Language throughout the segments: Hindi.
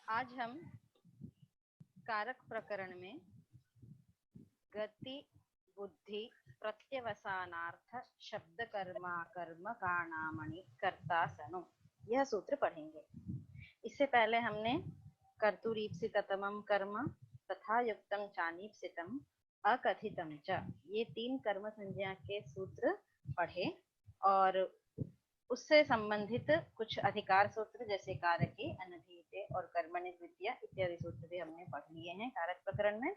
आज हम कारक प्रकरण में गति बुद्धि प्रत्यवसानार्थ शब्द कर्मा कर्म काणामणि कर्ता सनु यह सूत्र पढ़ेंगे। इससे पहले हमने कर्तुरीप्सिततमं कर्म तथा युक्तम चानीप्सितम अकथितम च ये 3 कर्म संज्ञा के सूत्र पढ़े और उससे संबंधित कुछ अधिकार सूत्र जैसे कारके, अनधीते और कर्मणि द्वितीया इत्यादि सूत्र भी हमने पढ़ लिए हैं कारक प्रकरण में।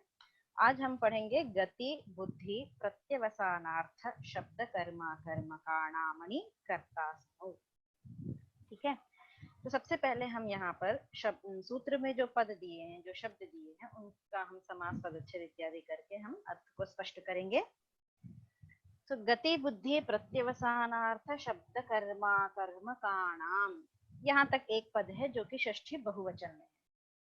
आज हम पढ़ेंगे गति बुद्धि प्रत्यवसानार्थ शब्द कर्मा कर्म काणामणि कर्ता सनु। ठीक है, तो सबसे पहले हम यहाँ पर सूत्र में जो पद दिए हैं, जो शब्द दिए हैं, उनका हम समास पदच्छेद इत्यादि करके हम अर्थ को स्पष्ट करेंगे। तो गति बुद्धि प्रत्यवसानार्थ शब्द कर्मा कर्म काणाम, यहाँ तक एक पद है जो कि षष्ठी बहुवचन में है।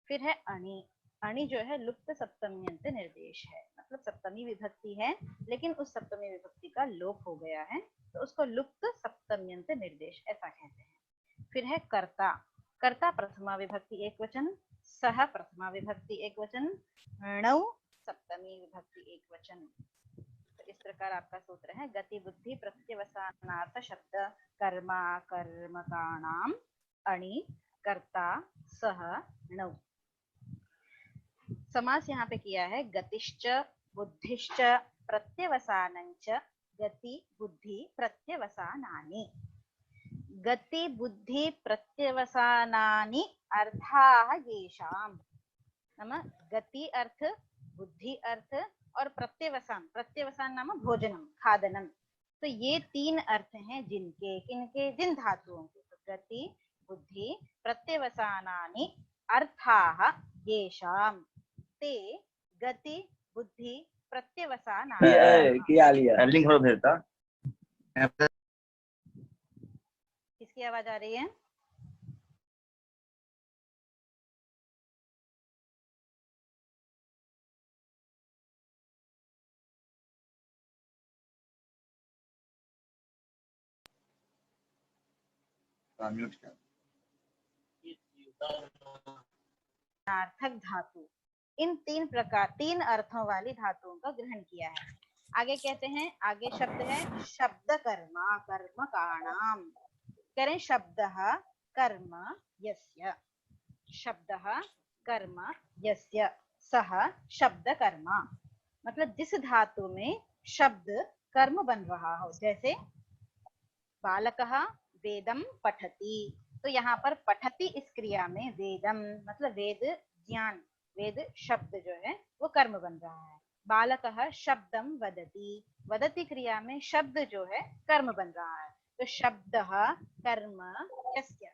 फिर है अणि, अणि जो है लुप्त सप्तम्यंत निर्देश है, मतलब सप्तमी विभक्ति है लेकिन उस सप्तमी विभक्ति का लोप हो गया है तो उसको लुप्त सप्तम्यंत निर्देश ऐसा कहते हैं। फिर है कर्ता, कर्ता प्रथमा विभक्ति एक वचन, सह प्रथमा विभक्ति एक वचन, णौ सप्तमी विभक्ति एक वचन। तो इस प्रकार आपका सूत्र है गति बुद्धि प्रत्यवसानार्थ शब्द कर्मा कर्म काणाम अणि कर्ता सह णौ। समास यहाँ पे किया है गतिश्च बुद्धिश्च प्रत्यवसानंच गति बुद्धि प्रत्यवसानानि। गति बुद्धि प्रत्यवसानानि अर्थाः येषाम्, नाम गति अर्थ, बुद्धि अर्थ और प्रत्यवसान, प्रत्यवसान नाम भोजनम, खादनम। तो ये 3 अर्थ हैं जिनके, किनके, जिन धातुओं के। तो गति बुद्धि प्रत्यवसानानि अर्थाः येषाम् ते गति बुद्धि प्रत्यवसानानि। लिंक हो भेजता। किसकी आवाज आ रही है? सार्थक धातु, इन 3 प्रकार 3 अर्थों वाली धातुओं का ग्रहण किया है। आगे कहते हैं, आगे शब्द है शब्द कर्मा कर्म काणाम। करें शब्दः कर्म यस्य, शब्दः कर्म यस्य सह शब्द कर्मा, मतलब जिस धातु में शब्द कर्म बन रहा हो। जैसे बालकः वेदम पठति, तो यहाँ पर पठति इस क्रिया में वेदम मतलब वेद ज्ञान, वेद शब्द जो है वो कर्म बन रहा है। बालकः शब्दम वदति, वदति क्रिया में शब्द जो है कर्म बन रहा है। तो शब्दः कर्म यस्य,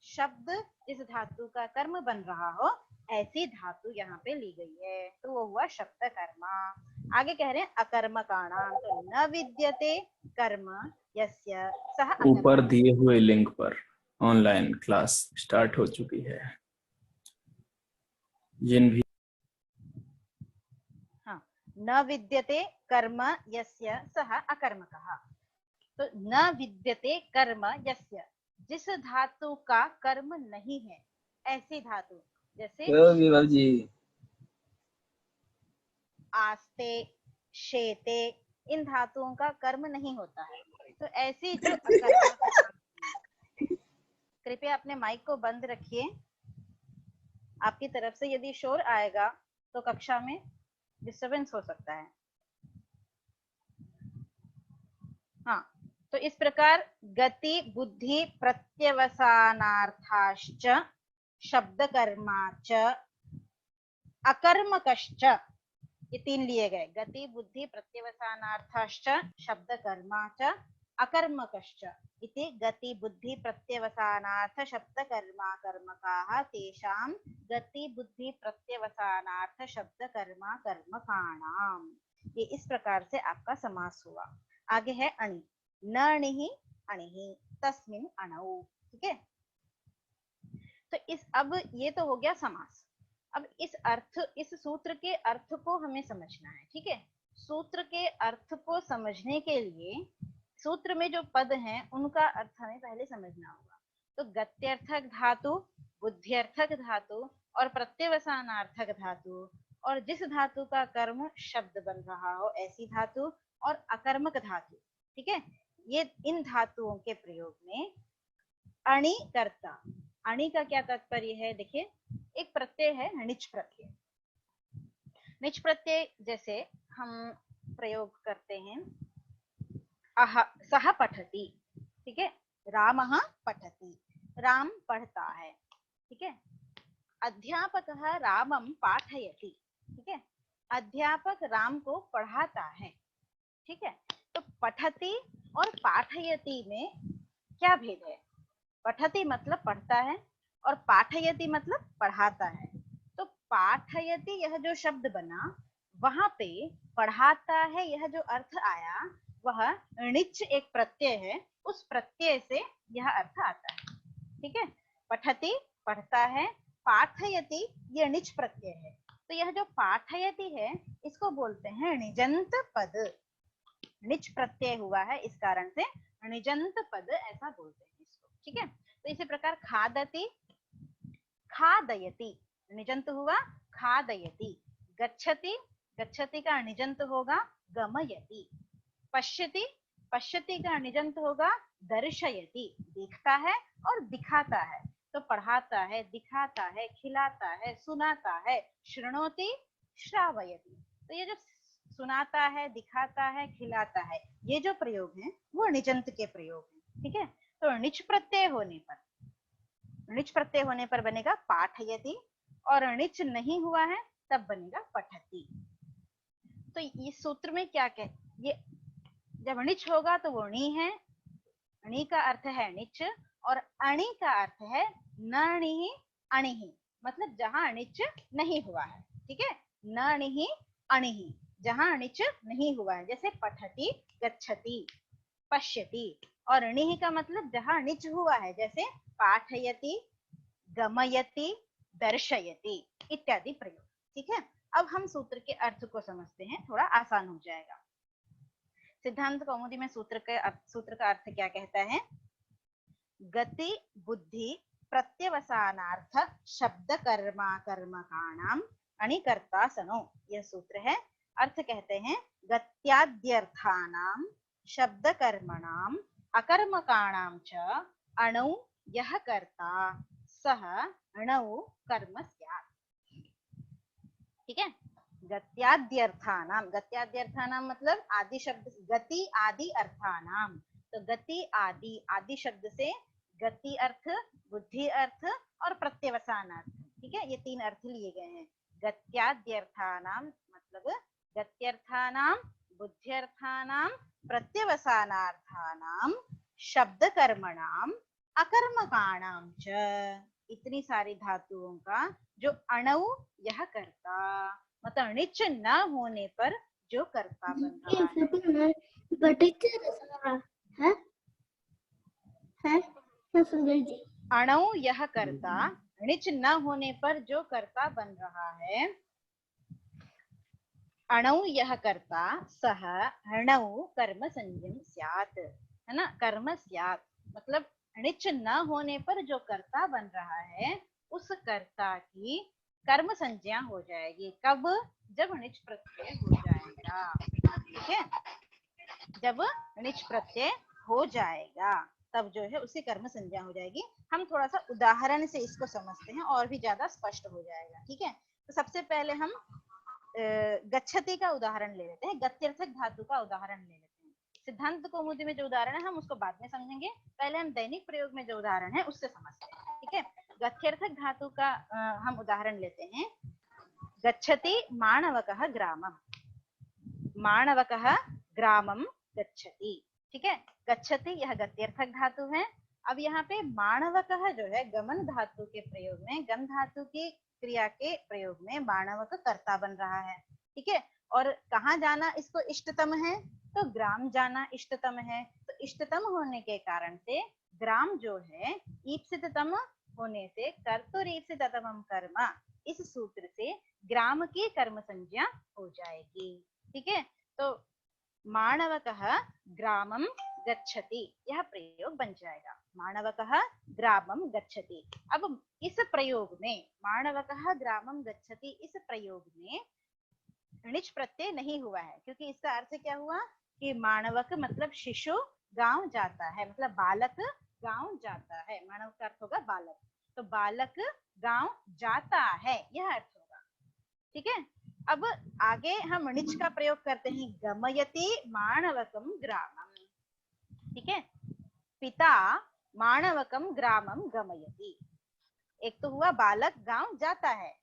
शब्द जिस धातु का कर्म बन रहा हो ऐसी धातु यहाँ पे ली गई है, तो वो हुआ शब्द कर्मा। आगे कह रहे हैं अकर्म काणाम, तो न विद्यते कर्म यस्य सह। ऊपर दिए हुए लिंक पर ऑनलाइन क्लास स्टार्ट हो चुकी है। जिन भी न विद्यते कर्म यस्य सह अकर्मकः, तो न विद्यते कर्म यस्य, जिस धातु का कर्म नहीं है ऐसी धातु, जैसे आस्ते शेते, इन धातुओं का कर्म नहीं होता है। तो ऐसी जो कृपया अपने माइक को बंद रखिए, आपकी तरफ से यदि शोर आएगा तो कक्षा में डिस्टरबेंस हो सकता है। हाँ, तो इस प्रकार गति बुद्धि प्रत्यवसानार्थाश्च शब्द कर्माच अकर्मकश्च, ये 3 लिए गए। गति बुद्धि प्रत्यवसानार्थाश्च शब्द कर्माच अकर्मकश्च इति गति बुद्धि प्रत्यवसानार्थ शब्द कर्मा कर्मकाः तेषां गति बुद्धि प्रत्यवसानार्थ शब्द कर्मा कर्मकाणाम। ये इस प्रकार से आपका समास हुआ। आगे है अणि, न अणिहि अणिहि तस्मिन् अणौ। ठीक है, तो अब ये तो हो गया समास। अब इस सूत्र के अर्थ को हमें समझना है। ठीक है, सूत्र के अर्थ को समझने के लिए सूत्र में जो पद हैं उनका अर्थ हमें पहले समझना होगा। तो गत्यर्थक धातु, बुद्ध्यर्थक धातु और प्रत्यवसानार्थक धातु और जिस धातु का कर्म शब्द बन रहा हो ऐसी धातु और अकर्मक धातु, ठीक है, ये इन धातुओं के प्रयोग में अणि कर्ता। अणि का क्या तात्पर्य है, देखिए एक प्रत्यय है निच प्रत्यय। निच प्रत्यय जैसे हम प्रयोग करते हैं सह पठति, ठीक है, रामः पठति, राम पढ़ता है, ठीक है। अध्यापकः रामं पाठयति, ठीक है, अध्यापक राम को पढ़ाता है, ठीक है। तो पठति और पाठयति में क्या भेद है? पठति मतलब पढ़ता है और पाठयति मतलब पढ़ाता है। तो पाठयति यह जो शब्द बना, वहां पे पढ़ाता है यह जो अर्थ आया वह णिच एक प्रत्यय है, उस प्रत्यय से यह अर्थ आता है, ठीक है। पठति पढ़ता है, पाठयति यह णिच प्रत्यय है। तो यह जो पाठयति है इसको बोलते हैं णिजंत पद। णिच प्रत्यय हुआ है इस कारण से णिजंत पद ऐसा बोलते हैं इसको, ठीक है। तो इसी प्रकार खादति खादयति, णिजंत हुआ खादयति। गच्छति, गच्छति का णिजंत होगा गमयति। पश्यति, पश्यति का णिजंत होगा दर्शयति, देखता है और दिखाता है। तो पढ़ाता है, दिखाता है, खिलाता है, सुनाता है। शृणोति श्रावयति, तो ये जो सुनाता है, दिखाता है, खिलाता है, ये जो प्रयोग है वो णिजंत के प्रयोग है, ठीक है। तो णिच प्रत्यय होने पर, णिच प्रत्यय होने पर बनेगा पाठयति और णिच नहीं हुआ है तब बनेगा पठति। तो इस सूत्र में क्या कह, ये जब णिच होगा तो वो णी है, णी का अर्थ है णिच और अणि का अर्थ है नणि अणि, मतलब जहां णिच नहीं हुआ है, ठीक है। नणि अणि, जहां णिच नहीं हुआ है, जैसे पठति, गच्छति, पश्यति। और णिः का मतलब जहां णिच हुआ है, जैसे पाठयति, गमयति, दर्शयति इत्यादि प्रयोग, ठीक है। अब हम सूत्र के अर्थ को समझते हैं, थोड़ा आसान हो जाएगा। सिद्धांत कौमुदी में सूत्र का अर्थ क्या कहता है? गति बुद्धि प्रत्यवसानार्थ शब्द कर्मा कर्मकाणाम अणिकर्ता सनो, यह सूत्र है। अर्थ कहते हैं गत्याद्यर्थानाम शब्द कर्मणाम अकर्मकाणाम च अणौ यह कर्ता सह अणौ कर्म स्यात्, ठीक है। गत्याद्यर्थानाम, गत्याद्यर्थानाम मतलब आदि शब्द, गति आदि अर्थानाम। तो गति आदि, आदि शब्द से गति अर्थ, बुद्धि अर्थ और प्रत्यवसान अर्थ, ठीक है, ये तीन अर्थ लिए गए हैं। गत्याद्यर्थानाम मतलब गत्यर्थानाम, बुद्ध्यर्थानाम, प्रत्यवसानार्थानाम, शब्द कर्मणाम, अकर्मकाणाम च, इतनी सारी धातुओं का जो अणु यह कर्ता, मतलब णिच न होने पर जो कर्ता बन रहा है। अणु यह कर्ता, णिच न होने पर जो कर्ता बन रहा है, अणु यह कर्ता सह अणु कर्म संज्ञम स्यात्, है ना, कर्म स्यात् मतलब णिच न होने पर जो कर्ता बन रहा है उस कर्ता की कर्म संज्ञा हो जाएगी। कब? जब णिच प्रत्यय हो जाएगा, ठीक है। जब णिच प्रत्यय हो जाएगा तब जो है उसी कर्म संज्ञा हो जाएगी। हम थोड़ा सा उदाहरण से इसको समझते हैं और भी ज्यादा स्पष्ट हो जाएगा, ठीक है। तो सबसे पहले हम गच्छति का उदाहरण ले लेते हैं, गत्यर्थक धातु का उदाहरण ले लेते हैं। सिद्धांत कौमुदी में जो उदाहरण है हम उसको बाद में समझेंगे, पहले हम दैनिक प्रयोग में जो उदाहरण है उससे समझते हैं, ठीक है। गत्यर्थक धातु का हम उदाहरण लेते हैं। गच्छति माणवकः ग्रामम्, माणवकः ग्रामं गच्छति, ठीक है। गच्छति यह गत्यर्थक धातु है। अब यहाँ पे माणवकः जो है गमन धातु के प्रयोग में, गम धातु की क्रिया के प्रयोग में माणवक कर्ता बन रहा है, ठीक है। और कहाँ जाना इसको इष्टतम है? तो ग्राम जाना इष्टतम है। तो इष्टतम होने के कारण से ग्राम जो है ईप्सिततम होने से कर्तुरीप्सिततमं कर्म, इस सूत्र से ग्राम की कर्म संज्ञा हो जाएगी, ठीक है। तो माणवकः ग्रामं गच्छति, यह प्रयोग बन जाएगा। माणवकः ग्रामं गच्छति। अब इस प्रयोग में माणवकः ग्रामं गच्छति, इस प्रयोग में णिच प्रत्यय नहीं हुआ है, क्योंकि इसका अर्थ क्या हुआ कि माणवक मतलब शिशु, गांव जाता है मतलब बालक गांव जाता है। मानव का अर्थ होगा बालक, तो बालक गांव जाता है, यह अर्थ होगा। ठीक है, अब आगे हम णिच का प्रयोग करते हैं, गमयति माणवकम ग्रामम। ठीक है, पिता माणवकम ग्रामम गमयति। एक तो हुआ बालक गांव जाता है,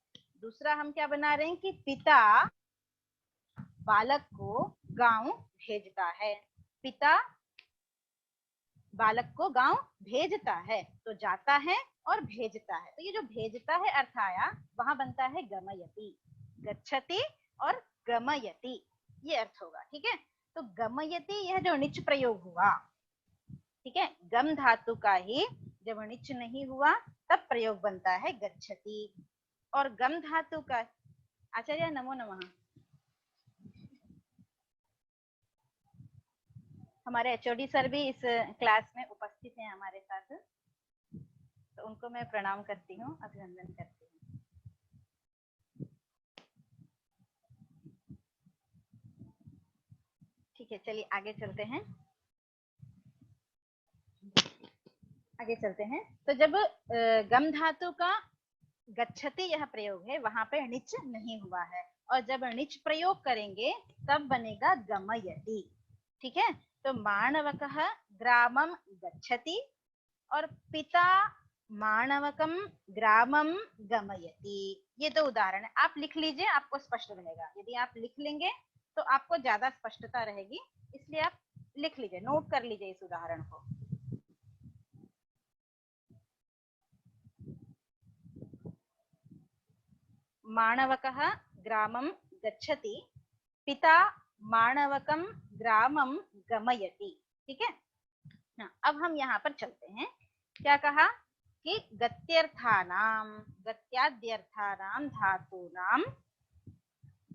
दूसरा हम क्या बना रहे हैं कि पिता बालक को गांव भेजता है। पिता बालक को गांव भेजता है, तो जाता है और भेजता है, तो ये जो भेजता है अर्थ आया, वहां बनता है गमयति। गच्छति और गमयति, ये अर्थ होगा। ठीक है, तो गमयति यह जो णिच प्रयोग हुआ, ठीक है, गम धातु का ही जब णिच नहीं हुआ तब प्रयोग बनता है गच्छति, और गम धातु का, आचार्य नमो नमः, हमारे एचओडी सर भी इस क्लास में उपस्थित हैं हमारे साथ, तो उनको मैं प्रणाम करती हूँ, अभिनंदन करती हूँ। ठीक है, चलिए आगे चलते हैं। आगे चलते हैं, तो जब गम धातु का गच्छति यह प्रयोग है, वहां पे णिच नहीं हुआ है, और जब णिच प्रयोग करेंगे तब बनेगा गमयति। ठीक है, तो माणवकः ग्रामं गच्छति और पिता माणवकम ग्रामम गमयति। ये दो उदाहरण है, आप लिख लीजिए, आपको स्पष्ट रहेगा। यदि आप लिख लेंगे तो आपको ज्यादा स्पष्टता रहेगी, इसलिए आप लिख लीजिए, नोट कर लीजिए इस उदाहरण को। माणवकः ग्रामं गच्छति, पिता माणवकम ग्रामम गमयति। ठीक है, अब हम यहाँ पर चलते हैं। क्या कहा कि गत्यर्थानाम, गत्याद्यर्थानाम धातूनाम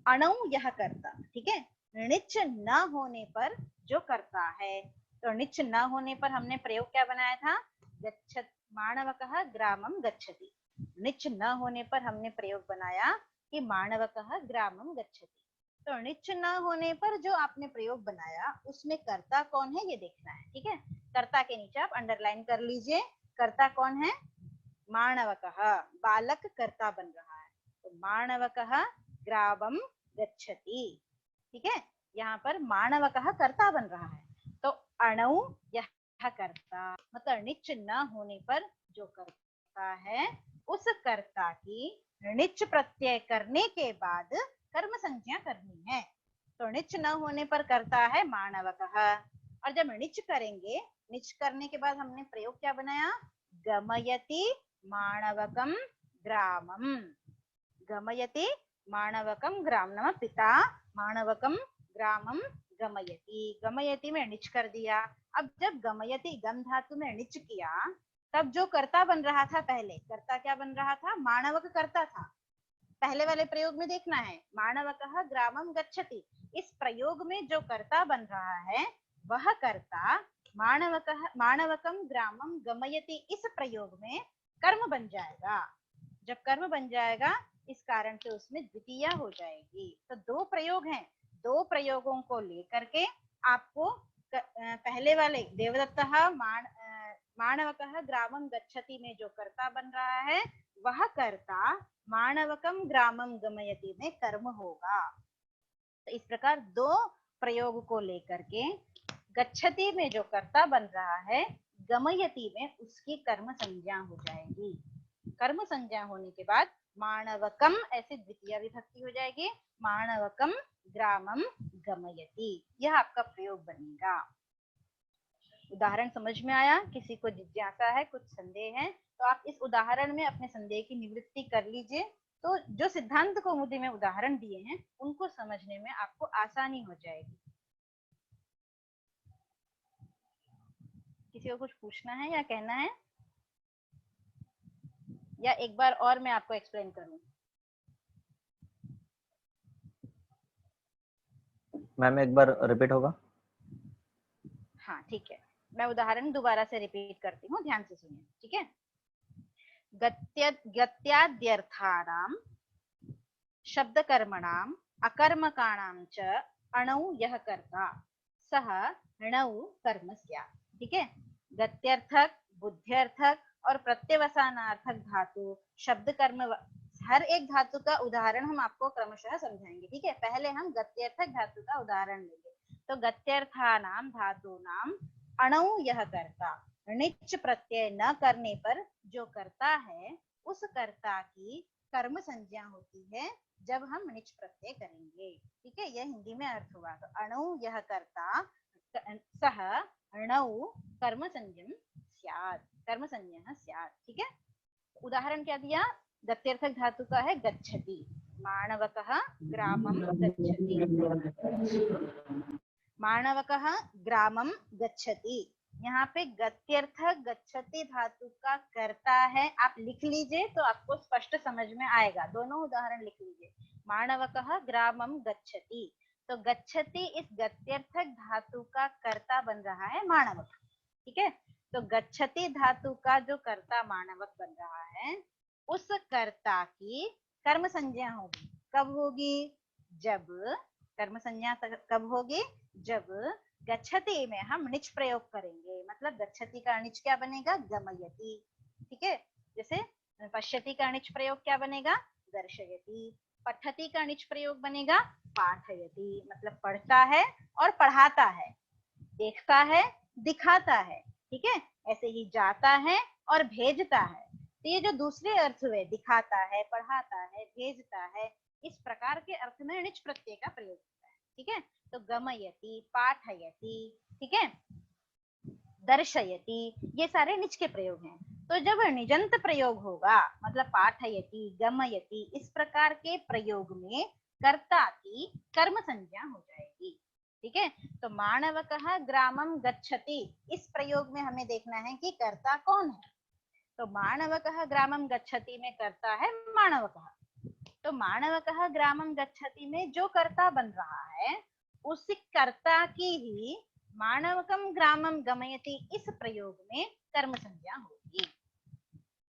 अणु यह कर्ता। ठीक है, णिच न होने पर जो करता है, तो णिच न होने पर हमने प्रयोग क्या बनाया था, गच्छत माणवकः ग्रामं गच्छति। णिच न होने पर हमने प्रयोग बनाया कि माणवकः ग्रामं गच्छति। तो णिच न होने पर जो आपने प्रयोग बनाया उसमें कर्ता कौन है ये देखना है। ठीक है, कर्ता के नीचे आप अंडरलाइन कर लीजिए, कर्ता कौन है, माणवकः, बालक कर्ता बन रहा है, तो माणवकः ग्रामं गच्छति। ठीक है, यहाँ पर माणवकः कर्ता बन रहा है, तो अणु यह कर्ता, मतलब णिच न होने पर जो कर्ता है उस कर्ता की णिच प्रत्यय करने के बाद कर्म संज्ञा करनी है। तो णिच न होने पर करता है माणवकः, और जब णिच करेंगे, णिच करने के बाद हमने प्रयोग क्या बनाया, गमयति माणवकम ग्रामम। गमयति माणवकम ग्राम, नाम पिता माणवकम ग्रामम गमयति। गमयति में णिच कर दिया। अब जब गमयति गम धातु में णिच किया, तब जो कर्ता बन रहा था, पहले कर्ता क्या बन रहा था, माणवक कर्ता था। पहले वाले प्रयोग में देखना है, माणवकः ग्रामं गच्छति, इस प्रयोग में जो कर्ता बन रहा है वह कर्ता माणवकम ग्रामं गमयति, इस प्रयोग में कर्म बन जाएगा। जब कर्म बन जाएगा इस कारण से उसमें द्वितीया हो जाएगी। तो दो प्रयोग हैं, दो प्रयोगों को लेकर के आपको पहले वाले देवदत्तः माणवकः ग्रामं गच्छति में जो कर्ता बन रहा है वह कर्ता माणवकम ग्रामं गमयति में कर्म होगा। तो इस प्रकार दो प्रयोग को लेकर के गच्छति में जो कर्ता बन रहा है, गमयति में उसकी कर्म संज्ञा हो जाएगी। कर्म संज्ञा होने के बाद माणवकम ऐसे द्वितीय विभक्ति हो जाएगी, माणवकम ग्रामम गमयति, यह आपका प्रयोग बनेगा। उदाहरण समझ में आया? किसी को जिज्ञासा है, कुछ संदेह है, तो आप इस उदाहरण में अपने संदेह की निवृत्ति कर लीजिए। तो जो सिद्धांत कौमुदी में उदाहरण दिए हैं उनको समझने में आपको आसानी हो जाएगी। किसी को कुछ पूछना है या कहना है, या एक बार और मैं आपको एक्सप्लेन करूं? मैम एक बार रिपीट होगा? हाँ ठीक है, मैं उदाहरण दोबारा से रिपीट करती हूँ, ध्यान से सुनिए, ठीक है। गत्याद्यर्थानां शब्दकर्मणाम् अकर्मकाणां च अणौ यः कर्ता सः णौ कर्म स्यात्। ठीक है, गत्यर्थक, बुद्ध्यर्थक और प्रत्यवसानार्थक धातु शब्द कर्म, हर एक धातु का उदाहरण हम आपको क्रमशः समझाएंगे। ठीक है, पहले हम गत्यर्थक धातु का उदाहरण लेंगे। तो गत्यर्थानाम धातूनाम अणौ यह कर्ता, णिच प्रत्यय न करने पर जो करता है उस कर्ता की कर्म संज्ञा होती है जब हम णिच प्रत्यय करेंगे। ठीक है, यह हिंदी में अर्थ हुआ। तो अणौ यह कर्ता सह अणौ कर्म संज्ञम स्यात्, कर्म संज्ञा स्यात्। ठीक है, उदाहरण क्या दिया, गत्यर्थक धातु का है गच्छति, माणवकः ग्रामं गच्छति, माणवकः ग्रामं गच्छति। यहाँ पे गत्यर्थक गच्छति धातु का कर्ता है, आप लिख लीजिए तो आपको स्पष्ट समझ में आएगा। दोनों उदाहरण लिख लीजिए। माणवकः ग्रामं गच्छति, तो गच्छति इस गत्यर्थक धातु का कर्ता बन रहा है माणवक। ठीक है, तो गच्छति धातु का जो कर्ता माणवक बन रहा है उस कर्ता की कर्म संज्ञा होगी। कब होगी, जब कर्म संज्ञा कब होगी, जब गच्छति में हम णिच प्रयोग करेंगे। मतलब गच्छति का णिच क्या बनेगा, गमयति। ठीक है, जैसे पश्यति का णिच प्रयोग क्या बनेगा, दर्शयति। पठति का णिच प्रयोग बनेगा पाठयति, मतलब पढ़ता है और पढ़ाता है, देखता है दिखाता है। ठीक है, ऐसे ही जाता है और भेजता है। तो ये जो दूसरे अर्थ हुए, दिखाता है, पढ़ाता है, भेजता है, इस प्रकार के अर्थ में णिच प्रत्यय का प्रयोग होता है। ठीक है, तो गमयति, पाठयति, ठीक है, दर्शयति, ये सारे णिच के प्रयोग हैं। तो जब निजंत प्रयोग होगा, मतलब पाठयति, गमयति, इस प्रकार के प्रयोग में कर्ता की कर्म संज्ञा हो जाएगी। ठीक है, तो माणवकः ग्रामं गच्छति, इस प्रयोग में हमें देखना है कि कर्ता कौन है। तो माणवकः ग्रामं गच्छति में कर्ता है माणवकः। तो माणवकः ग्रामं गच्छति में जो कर्ता बन रहा है उसी कर्ता की ही माणवकं ग्रामं गमयति इस प्रयोग में कर्म संज्ञा होगी।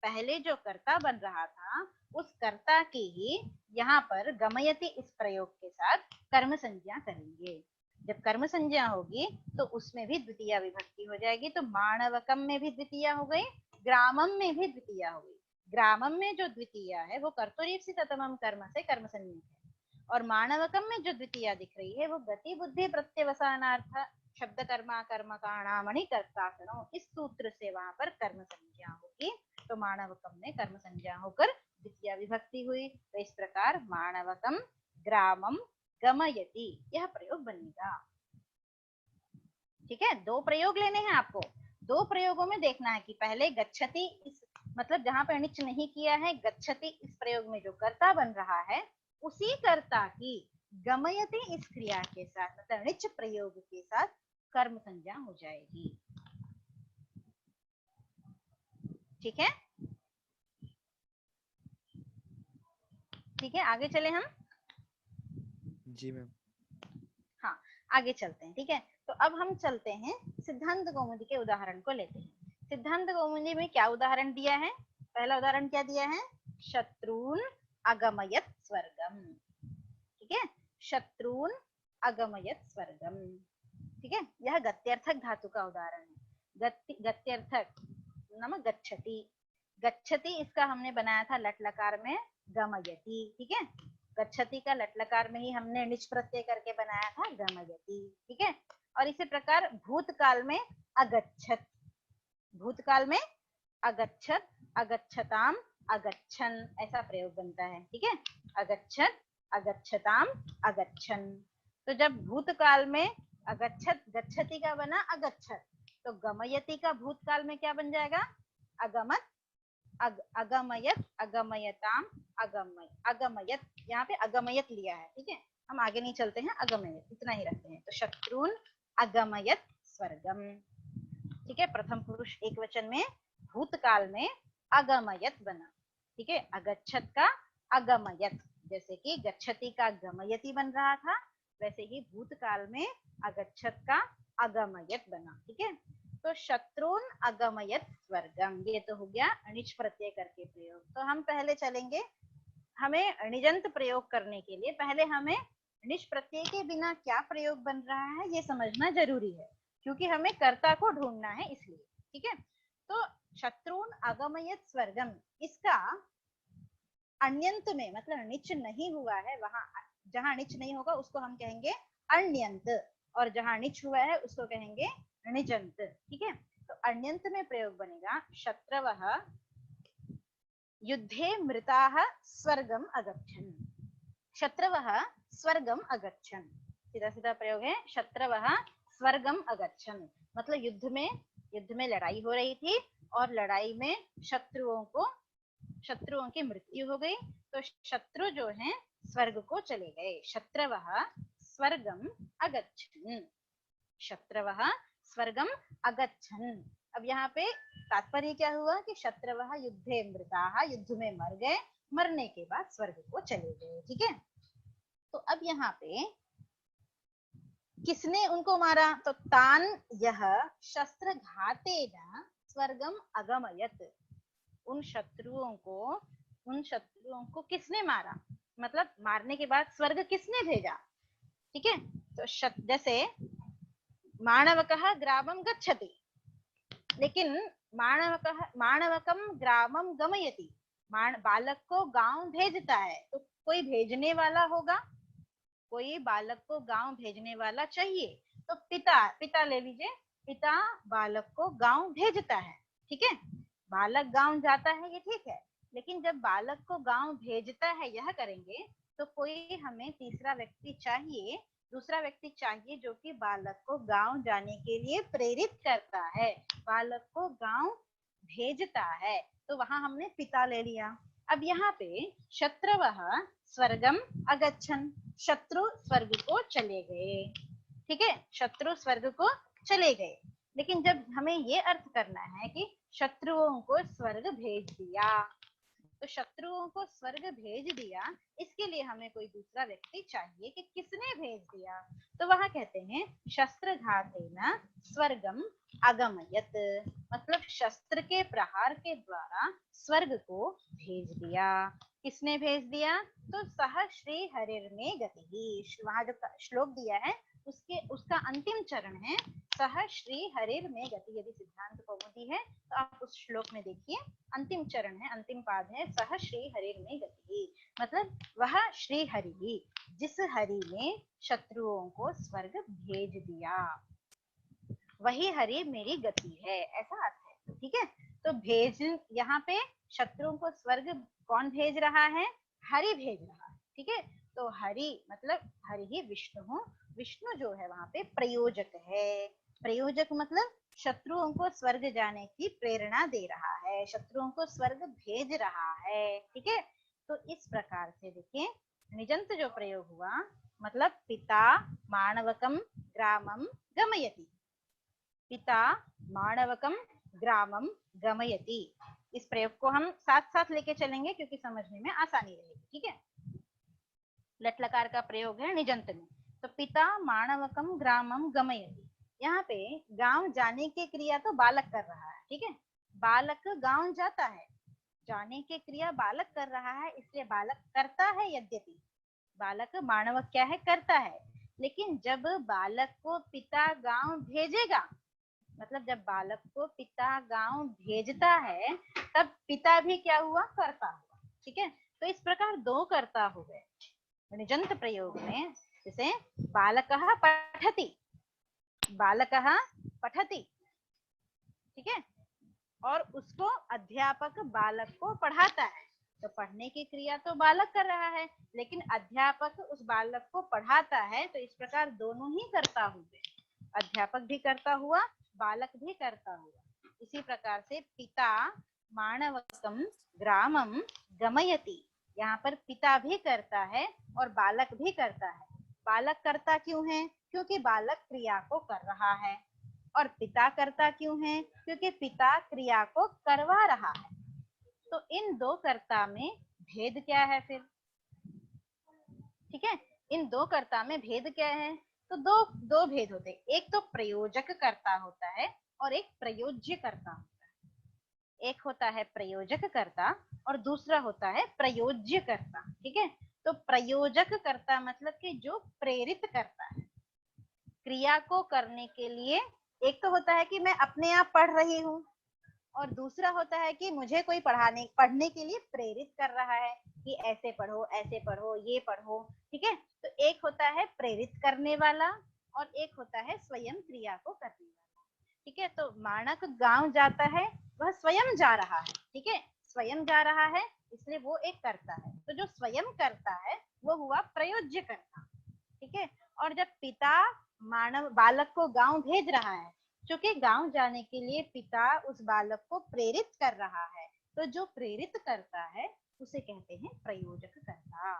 पहले जो कर्ता बन रहा था उस कर्ता की ही यहाँ पर गमयति इस प्रयोग के साथ कर्म संज्ञा करेंगे। जब कर्म संज्ञा होगी तो उसमें भी द्वितीया विभक्ति हो जाएगी। तो माणवकम में भी द्वितीया हो गई, ग्रामम में भी द्वितीया हो गई। ग्रामम में जो द्वितीया है वो कर्तुरीप्सिततमम कर्म से कर्म संज्ञक है, और माणवकम में जो द्वितीया दिख रही है वो गति बुद्धि प्रत्यवसानार्थ शब्द कर्मा कर्म काणामणि कर्तासनो, इस सूत्र से वहां पर कर्म संज्ञा होगी। तो माणवकम में कर्म संज्ञा होकर द्वितीया विभक्ति हुई। तो इस प्रकार माणवकम ग्रामम गमयति यह प्रयोग बनेगा। ठीक है, दो प्रयोग लेने हैं आपको। दो प्रयोगों में देखना है कि पहले गच्छति, इस मतलब जहां पर णिच नहीं किया है, गच्छति इस प्रयोग में जो कर्ता बन रहा है उसी कर्ता की गमयति इस क्रिया के साथ, मतलब णिच प्रयोग के साथ कर्म संज्ञा हो जाएगी। ठीक है, ठीक है, आगे चले हम। जी मैम। हाँ, आगे चलते हैं। ठीक है, तो अब हम चलते हैं सिद्धांत कौमुदी के उदाहरण को लेते हैं। सिद्धांत कौमुदी में क्या उदाहरण दिया है, पहला उदाहरण क्या दिया है, शत्रून अगमयत स्वर्गम। ठीक है, शत्रून अगमयत स्वर्गम। ठीक है, यह गत्यर्थक धातु का उदाहरण है। गत्यर्थक नाम गच्छति, गच्छति इसका हमने बनाया था लट लकार में गमयति। ठीक है, गच्छति का लट लकार में ही हमने णिच प्रत्यय करके बनाया था गमयति। ठीक है, और इसी प्रकार भूतकाल में अगच्छत, भूतकाल में अगच्छत, अगच्छताम, अगच्छन, ऐसा प्रयोग बनता है। ठीक है, अगच्छत, अगच्छताम, अगच्छन। तो जब भूतकाल में अगच्छत गच्छति का बना अगच्छत, तो गमयति का भूतकाल में क्या बन जाएगा, अगमत, अगमयत, अगमयताम, अगमयत, यहाँ पे अगमयत लिया है। ठीक है, हम आगे नहीं चलते हैं, अगमयत इतना ही रखते हैं। तो शत्रुन अगमयत स्वर्गम। ठीक है, प्रथम पुरुष एक वचन में भूतकाल में अगमयत बना। ठीक है, अगच्छत का अगमयत, जैसे कि गच्छति का गमयति बन रहा था, वैसे ही भूतकाल में अगच्छत का अगमयत बना। ठीक है, तो शत्रुन अगमयत स्वर्गम, ये तो हो गया अनिच प्रत्यय करके प्रयोग। तो हम पहले चलेंगे, हमें निजंत प्रयोग करने के लिए पहले हमें निज प्रत्यय के बिना क्या प्रयोग बन रहा है ये समझना जरूरी है, क्योंकि हमें कर्ता को ढूंढना है इसलिए। ठीक है, तो शत्रुन अगमयत स्वर्गम, इसका अन्यंत में मतलब निच नहीं हुआ है, वहां जहां निच नहीं होगा उसको हम कहेंगे अन्यंत, और जहां निच हुआ है उसको कहेंगे निजंत। ठीक है, तो अन्यंत में प्रयोग बनेगा शत्रवः युद्धे मृताः स्वर्गम अगच्छन्। शत्रवः स्वर्गम अगच्छन्, सीधा सीधा प्रयोग है, शत्रवः स्वर्गम अगच्छन्, मतलब युद्ध में लड़ाई हो रही थी और लड़ाई में शत्रुओं की मृत्यु हो गई, तो शत्रु जो हैं स्वर्ग को चले गए। शत्रवः स्वर्गम अगच्छन्, शत्रवः स्वर्गम अगच्छन्। अब यहाँ पे तात्पर्य क्या हुआ कि शत्रवः युद्धे मृताः, युद्ध में मर गए, मरने के बाद स्वर्ग को चले गए। ठीक है, तो अब यहाँ पे किसने उनको मारा, तो तान यह शस्त्र घातेन स्वर्गम अगमयत, उन शत्रुओं को किसने मारा, मतलब मारने के बाद स्वर्ग किसने भेजा। ठीक है, तो जैसे माणवकः ग्रामं गच्छति, लेकिन माणवकम ग्रामम गमयति, बालक को गांव भेजता है, तो कोई भेजने वाला होगा, कोई बालक को गांव भेजने वाला चाहिए, तो पिता ले लीजिए, पिता बालक को गांव भेजता है। ठीक है, बालक गांव जाता है ये ठीक है, लेकिन जब बालक को गांव भेजता है यह करेंगे, तो कोई हमें दूसरा व्यक्ति चाहिए जो कि बालक को गांव जाने के लिए प्रेरित करता है, बालक को गांव भेजता है, तो वहां हमने पिता ले लिया। अब यहाँ पे शत्रवः स्वर्गम अगच्छन्, शत्रु स्वर्ग को चले गए। ठीक है, शत्रु स्वर्ग को चले गए, लेकिन जब हमें ये अर्थ करना है कि शत्रुओं को स्वर्ग भेज दिया, तो शत्रुओं को स्वर्ग भेज दिया, इसके लिए हमें कोई दूसरा व्यक्ति चाहिए कि किसने भेज दिया, तो वहां कहते हैं शस्त्रघातेन स्वर्गम अगमयत, मतलब शस्त्र के प्रहार के द्वारा स्वर्ग को भेज दिया। किसने भेज दिया, तो सह श्री हरिर में गति, वहां जो श्लोक दिया है उसका अंतिम चरण है सह श्री हरिर में गति। यदि सिद्धांत कौमुदी है तो आप उस श्लोक में देखिए, अंतिम चरण है, अंतिम पाद है, सह श्री हरिर में गति, मतलब वह श्री हरि जिस हरि ने शत्रुओं को स्वर्ग भेज दिया, वही हरि मेरी गति है, ऐसा अर्थ है। ठीक है, तो भेज, यहाँ पे शत्रुओं को स्वर्ग कौन भेज रहा है, हरि भेज रहा है। ठीक है, तो हरि मतलब हरि ही विष्णु, विष्णु जो है वहां पे प्रयोजक है, प्रयोजक मतलब शत्रुओं को स्वर्ग जाने की प्रेरणा दे रहा है, शत्रुओं को स्वर्ग भेज रहा है। ठीक है, तो इस प्रकार से देखिए निजंत जो प्रयोग हुआ, मतलब पिता माणवकम ग्रामम गमयति, पिता माणवकम ग्रामम गमयति, इस प्रयोग को हम साथ साथ लेके चलेंगे क्योंकि समझने में आसानी रहेगी। ठीक है, लट लकार का प्रयोग है निजंत में, तो पिता माणवकम ग्रामम गमयति, यहाँ पे गांव जाने की क्रिया तो बालक कर रहा है। ठीक है, बालक गांव जाता है, जाने की क्रिया बालक कर रहा है, इसलिए बालक करता है, यद्यपि बालक मानवक क्या है, करता है, लेकिन जब बालक को पिता गांव भेजेगा, मतलब जब बालक को पिता गांव भेजता है, तब पिता भी क्या हुआ, करता हुआ। ठीक है, तो इस प्रकार दो कर्ता हो गए निजंत प्रयोग में, जैसे बालकः पठति, बालकः पठति। ठीक है, और उसको अध्यापक बालक को पढ़ाता है, तो पढ़ने की क्रिया तो बालक कर रहा है, लेकिन अध्यापक उस बालक को पढ़ाता है, तो इस प्रकार दोनों ही करता हुए, अध्यापक भी करता हुआ, बालक भी करता हुआ। इसी प्रकार से पिता माणवकम ग्रामम गमयति, यहाँ पर पिता भी करता है और बालक भी करता है। बालक करता क्यों है, क्योंकि बालक क्रिया को कर रहा है, और पिता करता क्यों है, क्योंकि पिता क्रिया को करवा रहा है। तो इन दो कर्ता में भेद क्या है फिर, ठीक है, इन दो कर्ता में भेद क्या है, तो दो दो भेद होते हैं, एक तो प्रयोजक कर्ता होता है और एक प्रयोज्य कर्ता होता है। एक होता है प्रयोजक कर्ता और दूसरा होता है प्रयोज्य कर्ता। ठीक है, तो प्रयोजक कर्ता मतलब कि जो प्रेरित करता है क्रिया को करने के लिए। एक तो होता है कि मैं अपने आप पढ़ रही हूँ और दूसरा होता है कि मुझे कोई पढ़ने के लिए प्रेरित कर रहा है कि ऐसे पढ़ो ये पढ़ो। ठीक है, तो एक होता है प्रेरित करने वाला और एक होता है स्वयं क्रिया को करने वाला। ठीक है, तो मानक गांव जाता है, वह स्वयं जा रहा है। ठीक है, स्वयं जा रहा है इसलिए वो एक करता है। तो जो स्वयं करता है वो हुआ प्रयोज्य कर्ता। ठीक है, और जब पिता मानव बालक को गांव भेज रहा है, क्योंकि गांव जाने के लिए पिता उस बालक को प्रेरित कर रहा है, तो जो प्रेरित करता है उसे कहते हैं प्रयोजक कर्ता।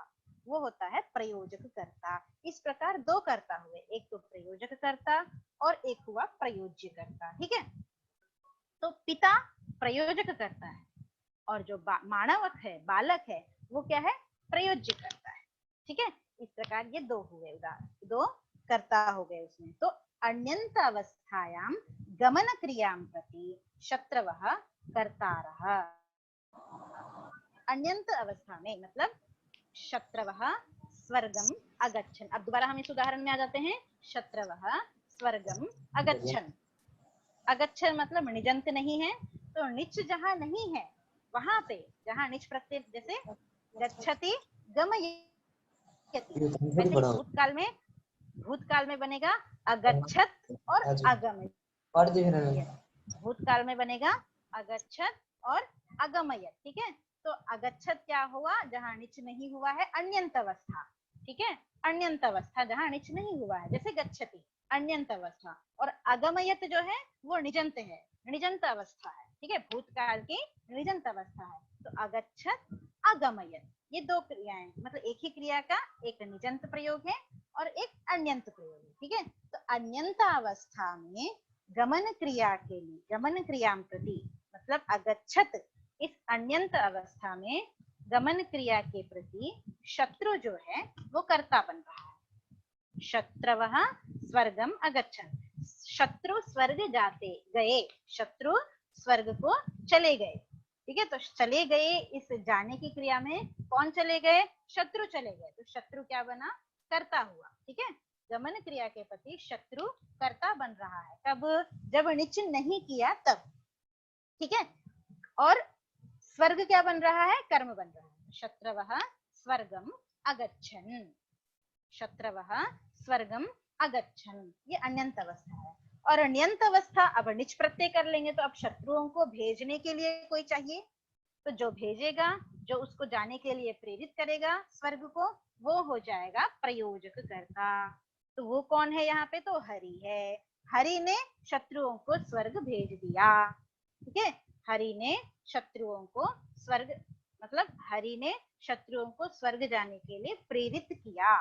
वो होता है प्रयोजक कर्ता। इस प्रकार दो कर्ता हुए, एक तो प्रयोजक कर्ता और एक हुआ प्रयोज्य कर्ता। ठीक है, तो पिता प्रयोजक करता है और जो मानवक है, बालक है, वो क्या है, प्रयोज्य करता है। ठीक है, इस प्रकार ये दो हुए उदाहरण, दो कर्ता हो गए उसमें। तो अन्यंत अवस्थायाम गमन क्रियां प्रति शत्रवः कर्तारः। अन्यंत अवस्था में मतलब शत्रवः स्वर्गम अगच्छन्। अब दोबारा हम इस उदाहरण में आ जाते हैं। शत्रवः स्वर्गम अगच्छन्। अगच्छन् मतलब निजंत नहीं है, तो निच जहां नहीं है वहां पे, जहां निच प्रत्यय जैसे गच्छति गमयति, वैसे भूतकाल में बनेगा अगच्छत् और अगमयत्। भूतकाल में बनेगा अगच्छत् और अगमयत्। ठीक है, तो अगच्छत् क्या हुआ, जहां निच नहीं हुआ है, अन्यंत अवस्था। ठीक है, अन्यंत अवस्था जहां निच नहीं हुआ है, जैसे गच्छति अन्यंत अवस्था, और अगमयत जो है वो निजंत है, निजंत अवस्था है। ठीक है, भूतकाल की निजंत अवस्था है। तो अगच्छत् अगमयत, ये दो क्रियाएं, मतलब एक ही क्रिया का एक निजंत प्रयोग है और एक अन्यंत प्रयोग है। ठीक है, तो अन्यंत अवस्था में गमन क्रिया के लिए, गमन क्रिया प्रति मतलब अगच्छत्, इस अन्यंत अवस्था में गमन क्रिया के प्रति शत्रु जो है वो कर्ता बन रहा है। शत्रवः स्वर्गम अगच्छन्, शत्रु स्वर्ग जाते गए, शत्रु स्वर्ग को चले गए। ठीक है, तो चले गए, इस जाने की क्रिया में कौन चले गए, शत्रु चले गए, तो शत्रु क्या बना, कर्ता हुआ। ठीक है, गमन क्रिया के प्रति शत्रु कर्ता बन रहा है, कब, जब निच नहीं किया तब। ठीक है, और स्वर्ग क्या बन रहा है, कर्म बन रहा है। शत्रवः स्वर्गम अगच्छन्, शत्रवः स्वर्गम अगच्छन्, ये अन्यंत अवस्था है। और अन्यंत अवस्था, अब निच प्रत्यय कर लेंगे तो अब शत्रुओं को भेजने के लिए कोई चाहिए, तो जो भेजेगा, जो उसको जाने के लिए प्रेरित करेगा स्वर्ग को, वो हो जाएगा प्रयोजक कर्ता। तो वो कौन है यहाँ पे, तो हरि है। हरि ने शत्रुओं को स्वर्ग भेज दिया। ठीक है, हरि ने शत्रुओं को स्वर्ग, मतलब हरि ने शत्रुओं को स्वर्ग जाने के लिए प्रेरित किया,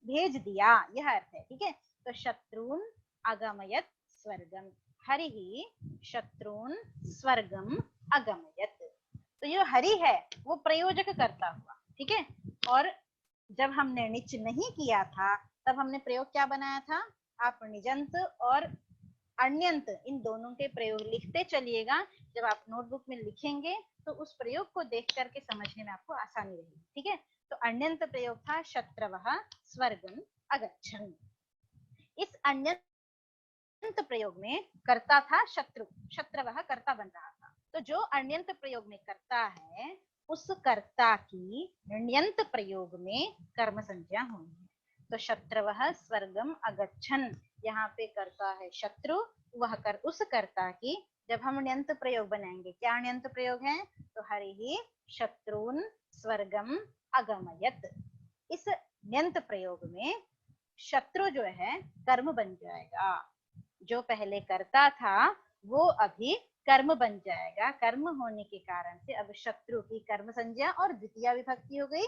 भेज दिया, यह अर्थ है। ठीक है, तो शत्रुन अगमयत स्वर्गम, हरि ही शत्रुन स्वर्गम अगमयत। तो ये हरि है वो प्रयोजक करता हुआ। ठीक है, और जब हमने निच नहीं किया था तब हमने प्रयोग क्या बनाया था, आप निजंत और अन्यंत इन दोनों के प्रयोग लिखते चलिएगा। जब आप नोटबुक में लिखेंगे तो उस प्रयोग को देख करके समझने में आपको आसानी रहेगी। ठीक है, तो अन्यंत प्रयोग था शत्रवः स्वर्गम अगच्छन्। इस अन्यंत प्रयोग में कर्ता था शत्रु, शत्रवः कर्ता बन रहा था। तो जो अन्यंत प्रयोग में कर्ता है उस कर्ता की ण्यंत प्रयोग में कर्म संज्ञा होनी है। तो शत्रवः स्वर्गम अगच्छन्, यहाँ पे कर्ता है शत्रु, वह उस कर्ता की, जब हम ण्यंत प्रयोग बनाएंगे, क्या ण्यंत प्रयोग है, तो हरि ही शत्रुन स्वर्गम अगमयत। इस ण्यंत प्रयोग में शत्रु जो है कर्म बन जाएगा, जो पहले कर्ता था वो अभी कर्म बन जाएगा। कर्म होने के कारण से अब शत्रु की कर्म संज्ञा और द्वितीय विभक्ति हो गई,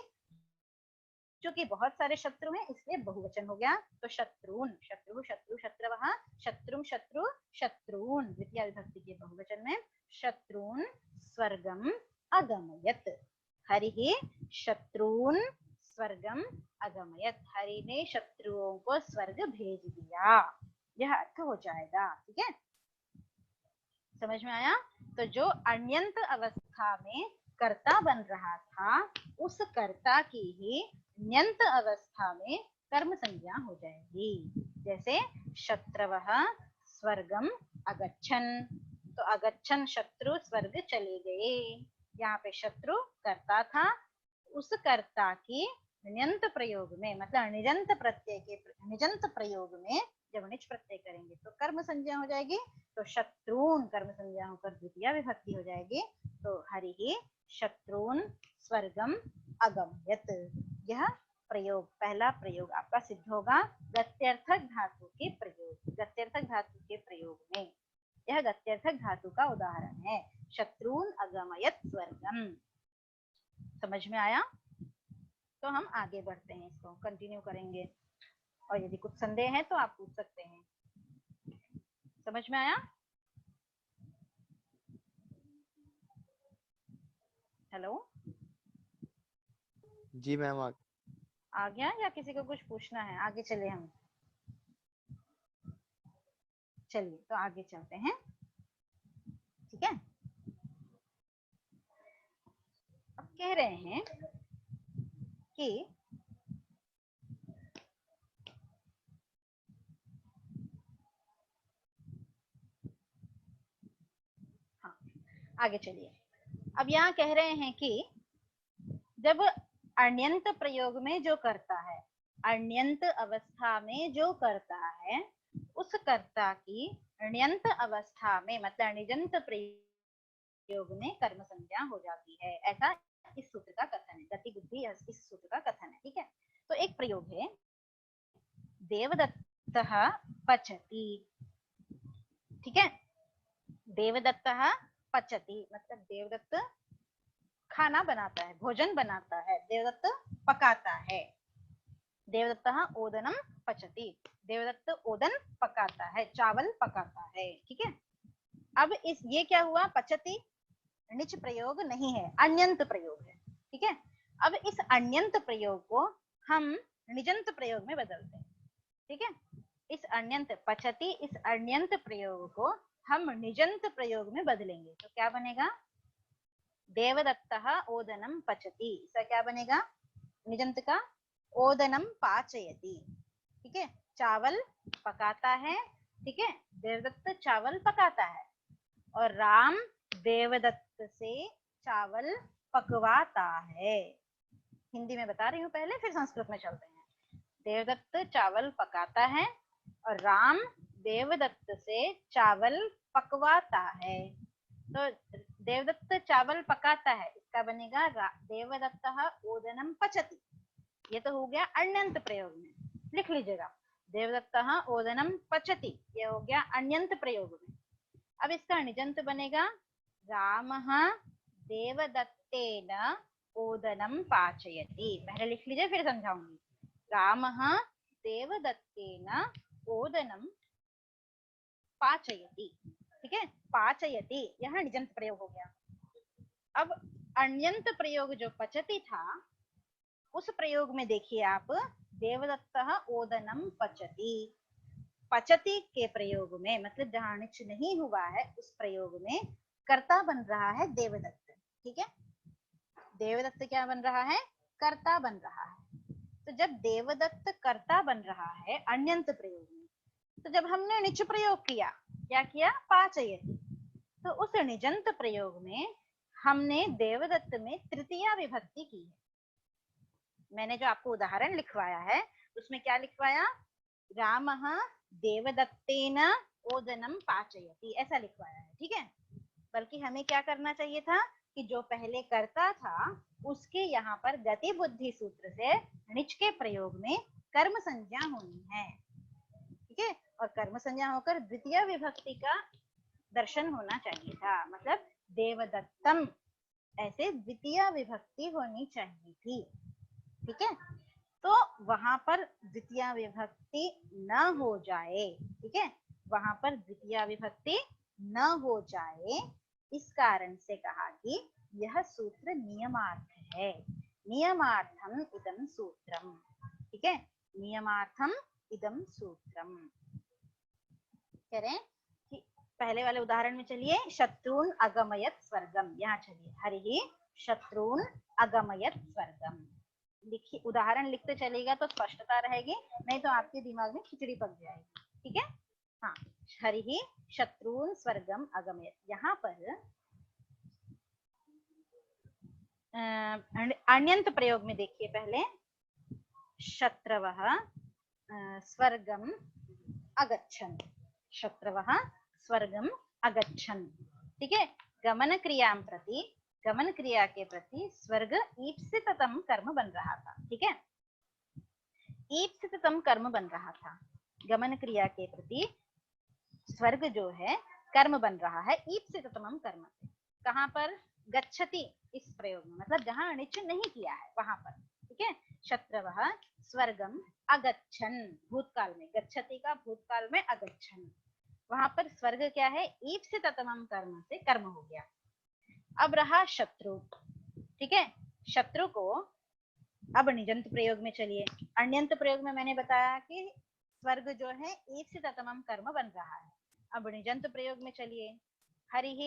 क्योंकि बहुत सारे शत्रु हैं इसलिए बहुवचन हो गया। तो शत्रुन, शत्रु शत्रु शत्रवः, शत्रुम शत्रु शत्रुन, द्वितीय विभक्ति के बहुवचन में शत्रुन स्वर्गम अगमयत। हरि शत्रुन स्वर्गम अगमयत, हरि ने शत्रुओं को स्वर्ग भेज दिया, यह अर्थ हो जाएगा। ठीक है, समझ में आया? तो जो अन्यंत अवस्था में कर्ता बन रहा था, उस कर्ता की ही न्यंत अवस्था में कर्म संज्ञा हो जाएगी। जैसे शत्रवः स्वर्गम अगच्छन, तो अगच्छन शत्रु स्वर्ग चले गए। यहाँ पे शत्रु कर्ता था, उस कर्ता की ण्यंत प्रयोग में, मतलब निजंत प्रत्यय के निजंत प्रयोग में जब निच प्रत्यय करेंगे तो कर्म संज्ञा हो जाएगी। तो शत्रुन कर्म संज्ञा होकर द्वितीय विभक्ति हो जाएगी। तो हरि शत्रुन स्वर्गम अगम्यत, यह प्रयोग, पहला प्रयोग आपका सिद्ध होगा गत्यर्थक धातु के प्रयोग, गत्यर्थक धातु के प्रयोग में। यह गत्यर्थक धातु का उदाहरण है, शत्रुन अगमयत स्वर्गम। समझ में आया? तो हम आगे बढ़ते हैं, इसको कंटिन्यू करेंगे, और यदि कुछ संदेह है तो आप पूछ सकते हैं। समझ में आया? हेलो, जी मैम। आ गया या किसी को कुछ पूछना है? आगे चले हम, चलिए तो आगे चलते हैं। ठीक है, अब कह रहे हैं कि हाँ, आगे चलिए। अब यहाँ कह रहे हैं कि जब अण्यंत प्रयोग में जो करता है, अण्यंत अवस्था में जो करता है, उस कर्ता की ण्यंत अवस्था में, मतलब निजंत प्रयोग में कर्म संज्ञा हो जाती है। ऐसा इस सूत्र का कथन है, गति बुद्धि इस सूत्र का कथन है। ठीक है, तो एक प्रयोग है देवदत्तः पचति। ठीक है, देवदत्तः पचति मतलब देवदत्त खाना बनाता है, भोजन बनाता है, देवदत्त पकाता है। देवदत्तः ओदनम पचति, देवदत्त ओदन पकाता है, चावल पकाता है। ठीक है, अब इस ये क्या हुआ, पचति निच प्रयोग नहीं है, अन्यंत प्रयोग है। ठीक है, अब इस अन्यंत प्रयोग को हम निजंत प्रयोग में बदलते हैं। ठीक है, इस अन्यंत पचति, इस अन्यंत प्रयोग को हम निजंत प्रयोग में बदलेंगे तो क्या बनेगा, देवदत्तः ओदनम पचति, इसका क्या बनेगा निजंत का, ओदनम पाचयति। ठीक है, चावल पकाता है। ठीक है, देवदत्त चावल पकाता है, और राम देवदत्त से चावल पकवाता है। हिंदी में बता रही हूँ पहले, फिर संस्कृत में चलते हैं। देवदत्त चावल पकाता है और राम देवदत्त से चावल पकवाता है। तो देवदत्त चावल पकाता है, इसका बनेगा देवदत्तः ओदनम पचति। ये तो हो गया अन्यंत प्रयोग में, लिख लीजिएगा देवदत्तः ओदनम पचति, ये हो गया अन्यंत प्रयोग में। अब इसका निजंत बनेगा रामः देवदत्तेन ओदनम पाचयति। पहले लिख लीजिए फिर समझाऊंगी। रामः देवदत्तेन ओदनम पाचयति। ठीक है, पाचयति यह निजंत प्रयोग हो गया। अब अन्यंत प्रयोग जो पचति था, उस प्रयोग में देखिए आप, देवदत्तः ओदनम पचति, पचति के प्रयोग में, मतलब जहां निच नहीं हुआ है उस प्रयोग में कर्ता बन रहा है देवदत्त। ठीक है, देवदत्त क्या बन रहा है, कर्ता बन रहा है। तो जब देवदत्त कर्ता बन रहा है अन्यंत प्रयोग में, तो जब हमने निच प्रयोग किया, क्या किया, पाचयति, तो उस निजंत प्रयोग में हमने देवदत्त में तृतीया विभक्ति की है। मैंने जो आपको उदाहरण लिखवाया है उसमें क्या लिखवाया, रामः देवदत्तेन ओदनम पाचयति, ऐसा लिखवाया है। ठीक है, बल्कि हमें क्या करना चाहिए था कि जो पहले कर्ता था उसके यहाँ पर गति बुद्धि सूत्र से निच के प्रयोग में कर्म संज्ञा होनी है। ठीक है, और कर्म संज्ञा होकर द्वितीय विभक्ति का दर्शन होना चाहिए था, मतलब देवदत्तम ऐसे द्वितीय विभक्ति होनी चाहिए थी। ठीक है, तो वहां पर द्वितीय विभक्ति न हो जाए, ठीक है, वहां पर द्वितीय विभक्ति न हो जाए, इस कारण से कहा कि यह सूत्र नियमार्थ है। नियमार्थम इदं सूत्रम। ठीक है, नियमार्थम इदं सूत्रम कह रहे हैं कि पहले वाले उदाहरण में चलिए, शत्रुन अगमयत स्वर्गम, यहाँ चलिए हरिः शत्रुन अगमयत स्वर्गम। लिखिए, उदाहरण लिखते चलेगा तो स्पष्टता रहेगी, नहीं तो आपके दिमाग में खिचड़ी पक जाएगी। ठीक है, हाँ, हरिः शत्रुन स्वर्गम अगमयत। यहाँ पर अण्यंत प्रयोग में देखिए, पहले शत्रवः स्वर्गम अगच्छन्, शत्रवः स्वर्गम अगच्छन्। ठीक है, गमन क्रिया प्रति, गमन क्रिया के प्रति स्वर्ग ईप्सिततम कर्म बन रहा था। ठीक है, ईप्सिततम कर्म बन रहा था, गमन क्रिया के प्रति स्वर्ग जो है कर्म बन रहा है ईप्सिततम कर्म से। कहाँ पर? गच्छति, इस प्रयोग में, मतलब जहां अनिच्छ नहीं किया है वहां पर। ठीक है, शत्रवः स्वर्गम अगच्छन्, भूतकाल में, गच्छति का भूतकाल में अगच्छन्, वहां पर स्वर्ग क्या है? ईप्सिततम कर्म से कर्म हो गया। अब रहा शत्रु। ठीक है, शत्रु को अब निजंत प्रयोग में चलिए। अण्यंत प्रयोग में मैंने बताया कि स्वर्ग जो है ईप्सिततम कर्म बन रहा है। अब निजंत प्रयोग में चलिए, हरिः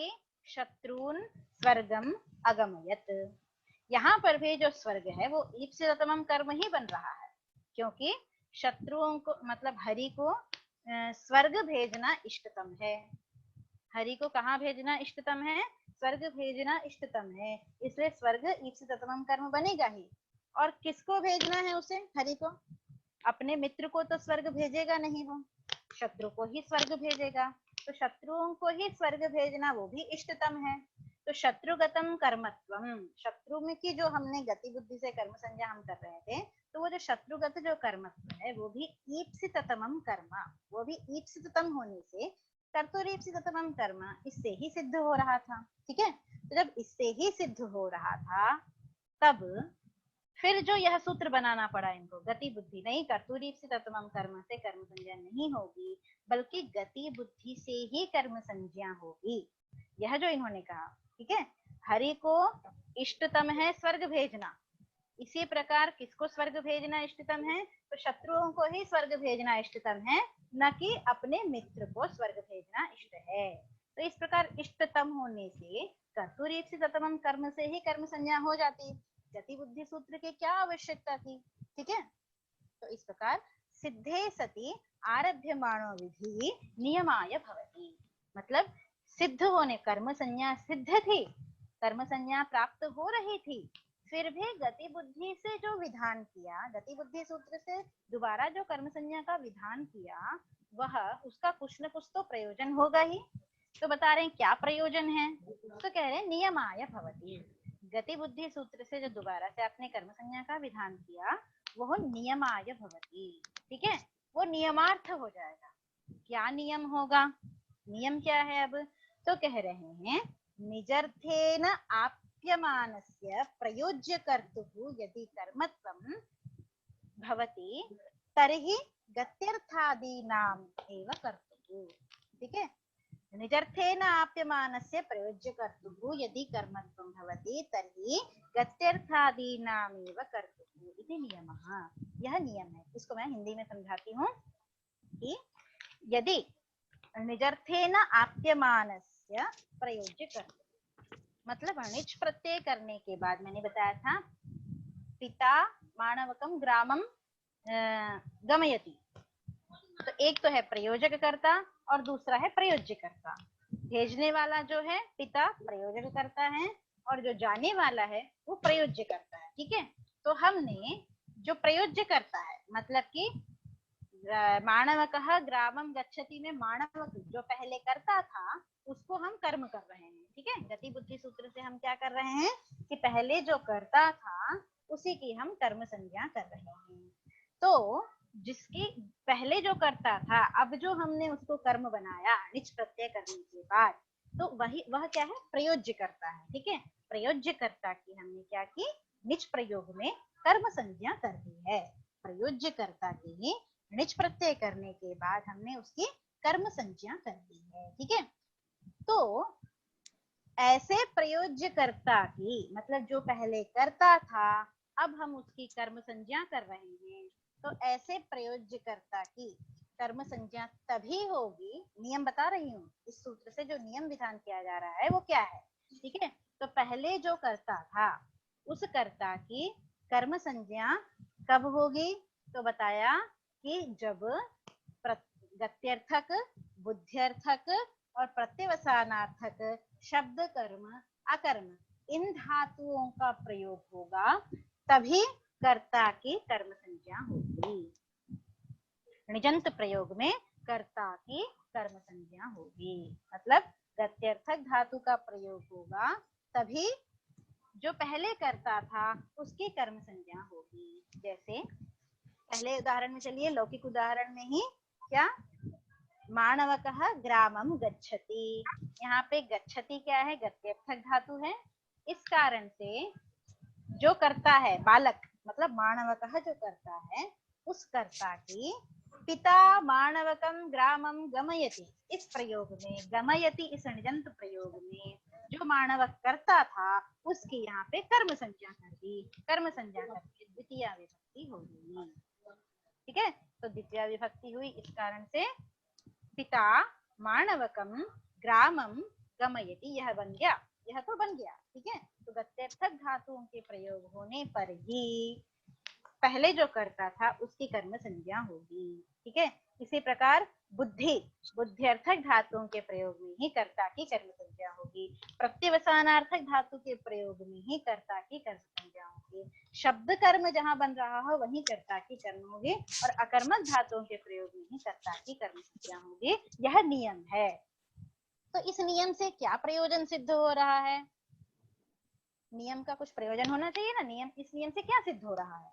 शत्रुन स्वर्गम अगमयत। यहाँ पर भी जो स्वर्ग है वो ईप्सिततम कर्म ही बन रहा है, क्योंकि शत्रुओं को, मतलब हरि को स्वर्ग भेजना इष्टतम है। हरि को कहाँ भेजना इष्टतम है? स्वर्ग भेजना इष्टतम है, इसलिए स्वर्ग ईप्सिततम कर्म बनेगा ही। और किसको भेजना है उसे? हरि को। अपने मित्र को तो स्वर्ग भेजेगा नहीं, वो शत्रु को ही स्वर्ग भेजेगा, तो शत्रुओं को ही स्वर्ग भेजना वो भी इष्टतम है। तो शत्रुगतम कर्मत्वम, शत्रु में की जो हमने गति बुद्धि से कर्म संज्ञा हम कर रहे थे, तो वो जो शत्रुगत जो कर्मत्व है वो भी ईप्सिततमम कर्म, वो भी ईप्सिततम होने से कर्तुरीप्सिततमम कर्म इससे ही सिद्ध हो रहा था। ठीक है, तो जब इससे ही सिद्ध हो रहा था तब फिर जो यह सूत्र बनाना पड़ा इनको, गति बुद्धि नहीं, कर्तुरीप्सिततमम कर्म से कर्म संज्ञा नहीं होगी, बल्कि गति बुद्धि से ही कर्म संज्ञा होगी, यह जो इन्होंने कहा। ठीक है, हरि को इष्टतम है स्वर्ग भेजना, इसी प्रकार किसको स्वर्ग भेजना इष्टतम है? तो शत्रुओं को ही स्वर्ग भेजना इष्टतम है, न कि अपने मित्र को स्वर्ग भेजना इष्ट है। तो इस प्रकार इष्टतम होने से कर्तुरीप्सिततमम कर्म से ही कर्म संज्ञा हो जाती, गति बुद्धि सूत्र की क्या आवश्यकता थी। ठीक है, तो इस प्रकार सिद्धे सति आरभ्यमाणो विधि नियमाय भवति, मतलब सिद्ध होने, कर्म संज्ञा सिद्ध थी, कर्म संज्ञा प्राप्त हो रही थी, फिर भी गति बुद्धि से जो विधान किया, गति बुद्धि सूत्र से दोबारा जो कर्म संज्ञा का विधान किया, वह उसका कुछ न कुछ तो प्रयोजन होगा ही। तो बता रहे हैं क्या प्रयोजन है, तो कह रहे हैं नियमाय भवति, गति बुद्धि सूत्र से जो दोबारा से आपने कर्म संज्ञा का विधान किया वह नियमाय भवति। ठीक है, वो नियमार्थ हो जाएगा। क्या नियम होगा? नियम क्या है अब? तो कह रहे हैं निजर्थेन आप्यमानस्य प्रयोज्य कर्तुः यदि कर्मत्वं भवति तर्हि गत्यर्थादीनाम् एव कर्तुः। ठीक है, निजर्थेन आप्यमानस्य प्रयोज्य कर्तुः यदि कर्मत्वं भवति तर्हि गत्यर्थादीनामेव कर्तुः इति नियमः। यह नियम है, इसको मैं हिंदी में समझाती हूँ कि यदि निजर्थेन आप्यमानस्य प्रयोज्य कर्तुः, मतलब अनिच प्रत्यय करने के बाद मैंने बताया था पिता माणवकम ग्रामम गमयति, तो एक तो है प्रयोजक कर्ता और दूसरा है प्रयोज्य कर्ता। भेजने वाला जो है पिता प्रयोजक करता है और जो जाने वाला है वो प्रयोज्य करता है। ठीक है, तो हमने जो प्रयोज्य करता है, मतलब कि माणवकः ग्रामम गच्छति में माणवक जो पहले करता था उसको हम कर्म कर रहे हैं। ठीक है, गति बुद्धि सूत्र से हम क्या कर रहे हैं कि पहले जो करता था उसी की हम कर्म संज्ञा कर रहे हैं। तो जिसकी पहले जो करता था, अब जो हमने उसको कर्म बनाया निच प्रत्यय करने के बाद, तो वह क्या है? प्रयोज्य करता है। ठीक है, प्रयोज्य कर्ता की हमने क्या की? निच प्रयोग में कर्म संज्ञा कर दी है। प्रयोज्य कर्ता की निच प्रत्यय करने के बाद हमने उसकी कर्म संज्ञा कर दी है। ठीक है, तो ऐसे प्रयोज्य कर्ता की, मतलब जो पहले करता था अब हम उसकी कर्म संज्ञा कर रहे हैं, तो ऐसे प्रयोज्य कर्ता की कर्म संज्ञा तभी होगी। नियम बता रही हूँ, इस सूत्र से जो नियम विधान किया जा रहा है वो क्या है, ठीक है। तो पहले जो कर्ता था उस कर्ता की कर्म संज्ञा कब होगी, तो बताया कि जब गत्यर्थक, बुद्ध्यर्थक और प्रत्यवसानार्थक शब्द कर्म अकर्म इन धातुओं का प्रयोग होगा, तभी कर्ता की कर्म संज्ञा होगी। निजंत प्रयोग में कर्ता की कर्म संज्ञा होगी, मतलब गत्यर्थक धातु का प्रयोग होगा तभी जो पहले कर्ता था उसकी कर्म संज्ञा होगी। जैसे पहले उदाहरण में चलिए, लौकिक उदाहरण में ही क्या, माणवकः ग्रामं गच्छति। यहाँ पे गच्छति क्या है, गत्यर्थक धातु है। इस कारण से जो करता है बालक, मतलब माणवकः जो करता है, उस कर्ता की पिता माणवकम ग्रामम गमयति, इस प्रयोग में गमयति, इस निजंत प्रयोग में जो माणवक करता था उसकी यहाँ पे कर्म संज्ञा कर दी। कर्म संज्ञा करके द्वितीय विभक्ति हो गई, ठीक है। तो द्वितीय विभक्ति हुई, इस कारण से पिता माणवकम ग्रामम गमयति यह बन गया, यह तो बन गया, ठीक है। तो गत्यर्थक धातुओं के प्रयोग होने पर ही पहले जो करता था उसकी कर्म संज्ञा होगी, ठीक है। इसी प्रकार बुद्धि, बुद्ध्यर्थक धातुओं के प्रयोग में ही कर्ता की कर्म संज्ञा होगी। प्रत्यवसानार्थक धातु के प्रयोग में ही कर्ता की कर्म संज्ञा होगी। शब्द कर्म जहां बन रहा हो वहीं कर्ता की कर्म होगी, और अकर्मक धातुओं के प्रयोग में ही कर्ता की कर्म संज्ञा होगी। यह नियम है। तो इस नियम से क्या प्रयोजन सिद्ध हो रहा है, नियम का कुछ प्रयोजन होना चाहिए ना। नियम, इस नियम से क्या सिद्ध हो रहा है,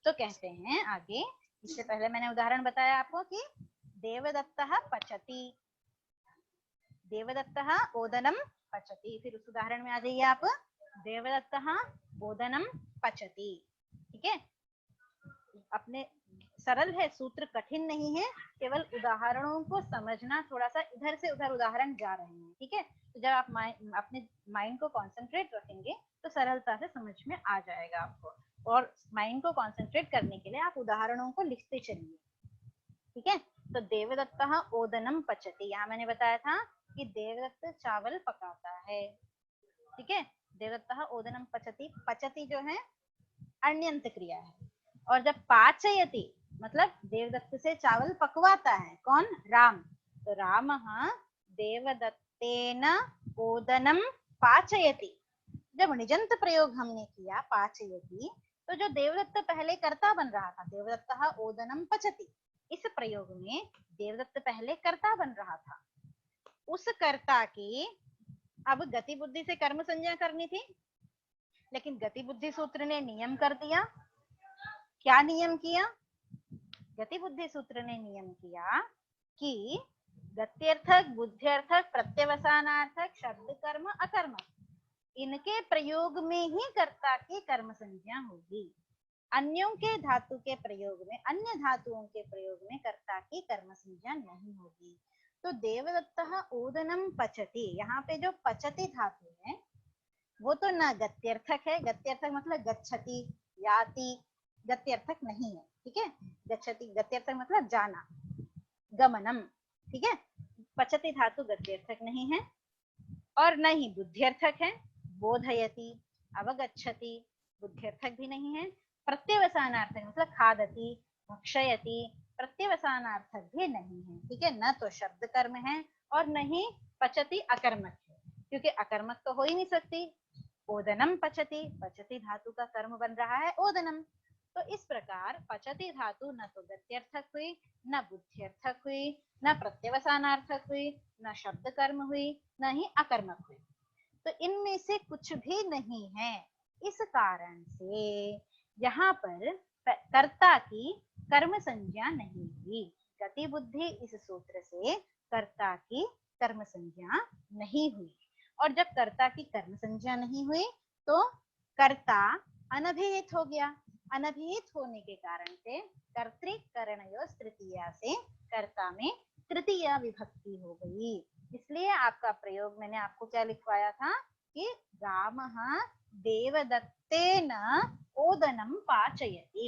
तो कहते हैं आगे। इससे पहले मैंने उदाहरण बताया आपको कि देवदत्तः पचति, देवदत्तः ओदनम पचति। फिर उस उदाहरण में आ जाइए आप, देवदत्तः ओदनम पचति, ठीक है। अपने सरल है, सूत्र कठिन नहीं है, केवल उदाहरणों को समझना, थोड़ा सा इधर से उधर उदाहरण जा रहे हैं, ठीक है। तो जब आप अपने माइंड को कंसंट्रेट रखेंगे तो सरलता से समझ में आ जाएगा आपको। और माइंड को कंसंट्रेट करने के लिए आप उदाहरणों को लिखते चलिए, ठीक है। तो देवदत्तः ओदनम पचति, यहाँ मैंने बताया था कि देवदत्त चावल पकाता है, ठीक है। देवदत्तः ओदनम पचति, पचति जो है अण्यंत क्रिया है। और जब पाचयति मतलब देवदत्त से चावल पकवाता है, कौन, राम। तो रामः देवदत्तेन ओदनम पाचयति। जब निजंत प्रयोग हमने किया पाचयति, तो जो देवदत्त पहले कर्ता बन रहा था, देवदत्तः ओदनम पचति, इस प्रयोग में देवदत्त पहले कर्ता बन रहा था। उस कर्ता की अब गति बुद्धि से कर्म संज्ञा करनी थी, लेकिन गति बुद्धि सूत्र ने नियम कर दिया। क्या नियम किया, गति बुद्धि सूत्र ने नियम किया कि गत्यर्थक, बुद्ध्यर्थक, प्रत्यवसानार्थक, शब्द कर्म अकर्म इनके प्रयोग में ही कर्ता की कर्म संज्ञा होगी। अन्यों के धातु के प्रयोग में, अन्य धातुओं के प्रयोग में कर्ता की कर्म संज्ञा नहीं होगी। तो देवदत्तः ओदनम पचति, यहाँ पे जो पचति धातु है वो तो न गत्यर्थक है, गत्यर्थक मतलब गच्छति याति, गत्यर्थक नहीं है, ठीक है। गच्छति गत्यर्थक मतलब जाना, गमनम, ठीक है। पचति धातु गत्यर्थक नहीं है और न ही बुद्ध्यर्थक है, बोधयति, अवगच्छति बुद्ध्यर्थक भी नहीं है। प्रत्यवसानार्थक मतलब खादति, भक्षयति प्रत्यवसानार्थक भी नहीं है, ठीक है। न तो शब्द कर्म है और न ही पचति अकर्मक है, क्योंकि अकर्मक तो हो ही नहीं सकती। ओदनम पचति, पचति धातु का कर्म बन रहा है ओदनम। तो इस प्रकार पचति धातु न तो गत्यर्थक हुई, न बुद्ध्यर्थक हुई, न प्रत्यवसानार्थक हुई, न शब्द कर्म हुई, न ही अकर्मक हुई। तो इनमें से कुछ भी नहीं है। इस कारण से यहाँ पर कर्ता की कर्म संज्ञा नहीं हुई। गति बुद्धि इस सूत्र से कर्ता की कर्म संज्ञा नहीं हुई। और जब कर्ता की कर्म संज्ञा नहीं हुई तो कर्ता अनभिहित हो गया। अनभिहित होने के कारण से कर्तृकरणयोः तृतीया से कर्ता में तृतीया विभक्ति हो गई। इसलिए आपका प्रयोग मैंने आपको क्या लिखवाया था कि रामः देवदत्तेन ओदनं पाचयति।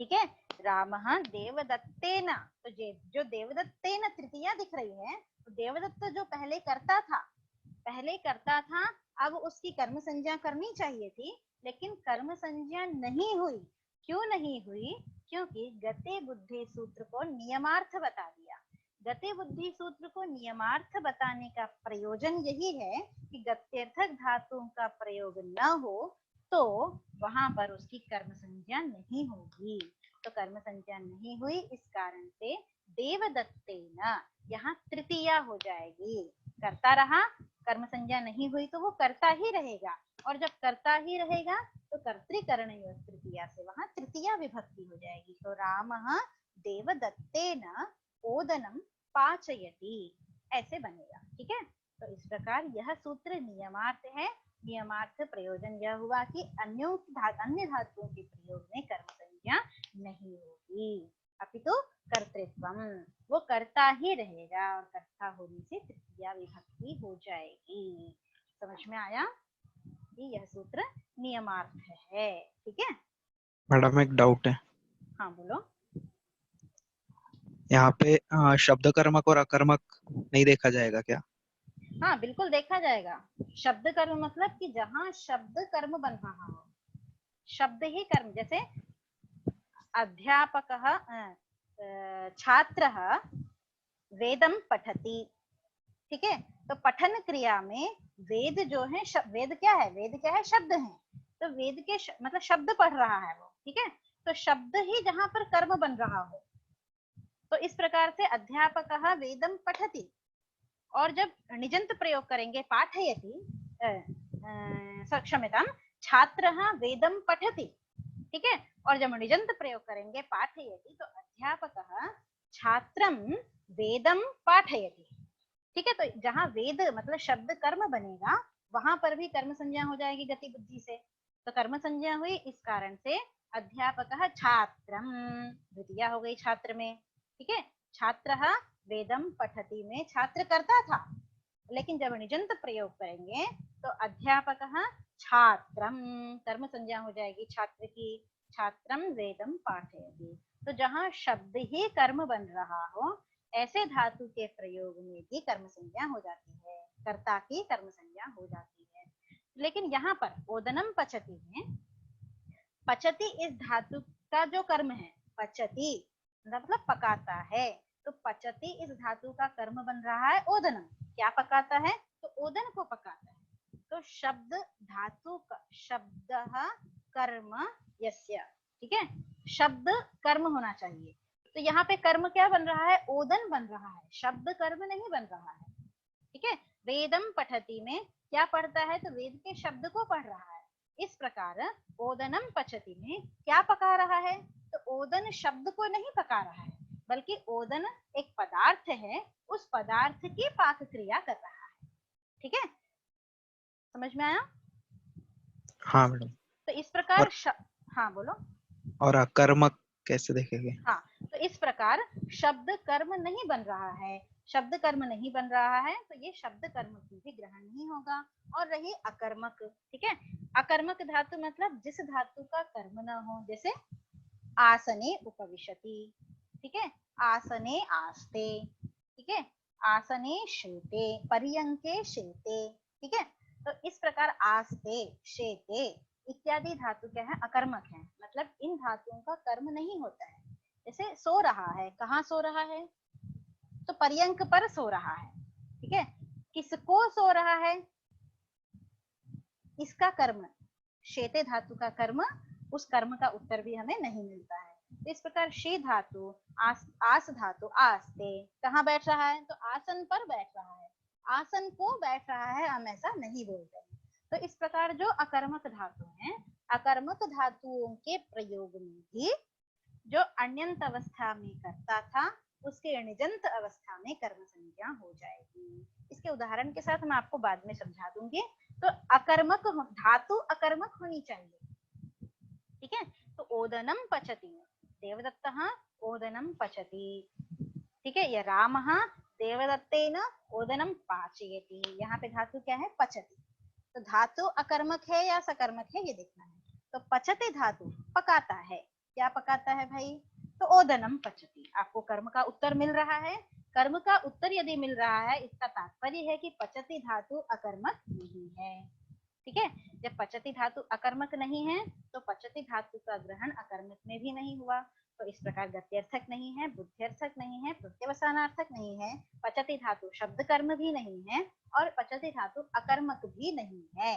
ठीक है, रामः देवदत्तेन, तो जो देवदत्तेन तृतीया दिख रही है, तो देवदत्त जो पहले करता था, अब उसकी कर्म संज्ञा करनी चाहिए थी, लेकिन कर्म संज्ञा नहीं हुई। क्यों नहीं हुई? क्योंकि गते बुद्धि सूत्र को नियमार्थ बता दिया। गते बुद्धि सूत्र को नियमार्थ बताने का प्रयोजन यही है कि गत्यर्थक धातुओं का प्रयोग न हो तो वहां पर उसकी कर्म संज्ञा नहीं होगी। तो कर्म संज्ञा नहीं हुई, इस कारण से देवदत्तेन यहाँ तृतीया हो जाएगी। करता रहा, कर्म संज्ञा नहीं हुई तो वो करता ही रहेगा, और जब करता ही रहेगा तो कर्तृकरण तृतीया से वहां तृतीया विभक्ति हो जाएगी। तो रामः देवदत्तेन ओदनं पाचयति, ऐसे बनेगा। ठीक है, तो इस प्रकार यह सूत्र नियमार्थ है। नियमार्थ प्रयोजन यह हुआ कि अन्य धातुओं के प्रयोग में कर्म संज्ञा नहीं होगी, अपितु कर्तृत्वम, वो करता ही रहेगा, और कर्ता होने से तृतीया विभक्ति हो जाएगी। समझ में आया कि यह सूत्र नियमार्थ है। ठीक है मैडम, एक डाउट है। हाँ बोलो। यहाँ पे शब्द कर्मक और अकर्मक नहीं देखा जाएगा क्या? हाँ बिल्कुल देखा जाएगा। शब्द कर्म मतलब कि जहाँ शब्द कर्म बन रहा हो, शब्द ही कर्म, जैसे अध्यापकः छात्रः वेदं पठति। ठीक है, तो पठन क्रिया में वेद जो है, वेद क्या है? वेद क्या है? शब्द है। तो वेद के मतलब शब्द पढ़ रहा है वो। ठीक है, तो शब्द ही जहां पर कर्म बन रहा हो, तो इस प्रकार से अध्यापकः वेदं पठति, और जब निजंत प्रयोग करेंगे पाठयति, क्षम्यतां, छात्रः वेदं पठति। ठीक है, और जब निजंत प्रयोग करेंगे पाठयति, तो अध्यापकः छात्रं वेदं पाठयति। ठीक है, तो जहां वेद मतलब शब्द कर्म बनेगा, वहां पर भी कर्म संज्ञा हो जाएगी गति बुद्धि से। तो कर्म संज्ञा हुई, इस कारण से अध्यापकः छात्रं, द्वितीया हो गई छात्र में। ठीक है, छात्रः वेदं पठति में छात्र करता था, लेकिन जब निजंत प्रयोग करेंगे तो अध्यापकः छात्रं, कर्म संज्ञा हो जाएगी छात्र की, छात्रं वेदं पाठयति। तो जहां शब्द ही कर्म बन रहा हो, ऐसे धातु के प्रयोग में भी कर्म संज्ञा हो जाती है, कर्ता की कर्म संज्ञा हो जाती है। लेकिन यहाँ पर ओदनम पचति में, पचति इस धातु का जो कर्म है, पचति मतलब पकाता है, तो पचति इस धातु का कर्म बन रहा है ओदनम। क्या पकाता है? तो ओदन को पकाता है। तो शब्द धातु का शब्द कर्म यस्य, ठीक है, शब्द कर्म होना चाहिए। तो यहाँ पे कर्म क्या बन रहा है? ओदन बन रहा है, शब्द कर्म नहीं बन रहा है। ठीक है, वेदम पठति में क्या पढ़ता है? तो वेद के शब्द को पढ़ रहा है। इस प्रकार ओदनम पचति में क्या पका रहा है? तो ओदन शब्द को नहीं पका रहा है, बल्कि ओदन एक पदार्थ है, उस पदार्थ की पाक क्रिया कर रहा है। ठीक है, समझ में आया? हाँ मैडम। तो इस प्रकार हाँ बोलो। और अकर्मक कैसे देखेंगे? हाँ, तो इस प्रकार शब्द कर्म नहीं बन रहा है, शब्द कर्म नहीं बन रहा है, तो ये शब्द कर्म की भी ग्रहण नहीं होगा। और रही अकर्मक, ठीक है, अकर्मक धातु मतलब जिस धातु का कर्म न हो, जैसे आसने उपविशति, ठीक है, आसने आस्ते, ठीक है, आसने शेते, पर्यंके शेते। ठीक है, तो इस प्रकार आस्ते, शेते इत्यादि धातु क्या है? अकर्मक है, मतलब इन धातुओं का कर्म नहीं होता है। जैसे सो रहा है, कहाँ सो रहा है? तो पर्यंक पर सो रहा है। ठीक है, किसको सो रहा है? इसका कर्म, शेते धातु का कर्म, उस कर्म का उत्तर भी हमें नहीं मिलता है। तो इस प्रकार शी धातु, आस धातु, आस्ते कहाँ बैठ रहा है? तो आसन पर बैठ रहा है, आसन को बैठ रहा है, हम ऐसा नहीं बोलते। तो इस प्रकार जो अकर्मक धातु हैं, अकर्मक धातुओं के प्रयोग में भी जो अन्यंत अवस्था में करता था, उसके निजंत अवस्था में कर्म संज्ञा हो जाएगी। इसके उदाहरण के साथ मैं आपको बाद में समझा दूंगी। तो अकर्मक धातु अकर्मक होनी चाहिए। ठीक है, तो ओदनम पचति, देवदत्तः ओदनम पचति। ठीक है, यह रामः देवदत्तेन ओदनम पाचयति, यहाँ पे धातु क्या है? पचति। तो धातु अकर्मक है या सकर्मक है ये देखना है। तो पचति धातु पकाता है, क्या पकाता है भाई? तो ओदनम पचति। आपको कर्म का उत्तर मिल रहा है। कर्म का उत्तर यदि मिल रहा है इसका तात्पर्य है कि पचति धातु अकर्मक नहीं है। ठीक है, जब पचति धातु अकर्मक नहीं है तो पचति धातु का ग्रहण अकर्मक में भी नहीं हुआ। तो इस प्रकार गत्यर्थक नहीं है, बुद्ध्यर्थक नहीं है, प्रत्यवसानार्थक नहीं है, पचति धातु शब्द कर्म भी नहीं है और पचति धातु अकर्मक भी नहीं है।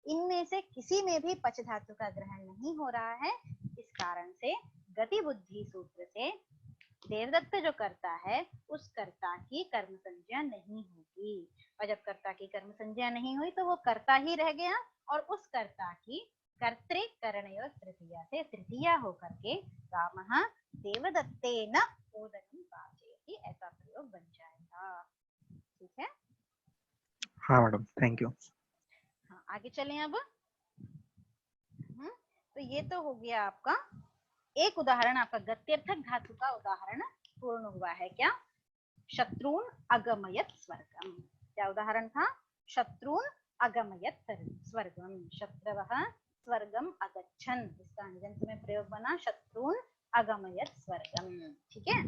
इनमें से किसी में भी पच धातु का ग्रहण नहीं हो रहा है। इस कारण से गति बुद्धि सूत्र से देवदत्त जो कर्ता है उस कर्ता की कर्म संज्ञा नहीं होगी। और जब कर्ता की कर्म संज्ञा नहीं हुई तो वो कर्ता ही रह गया और उस कर्ता की कर्तृ करणयोर तृतीया से तृतीया होकर के रामः देवदत्तेन ओदनं पाचयति, ऐसा प्रयोग बन जाएगा। ठीक है, हाँ मैडम, थैंक यू। हाँ आगे चलें अब। तो ये तो हो गया आपका एक उदाहरण, आपका गत्यर्थक धातु का उदाहरण पूर्ण हुआ है। क्या? शत्रुन अगमयत स्वर्गम। क्या उदाहरण था? शत्रुन अगमयत स्वर्गम, शत्रवः स्वर्गम अगच्छन्। इसका निजंत में प्रयोग बना शत्रुन अगमयत स्वर्गम। ठीक है,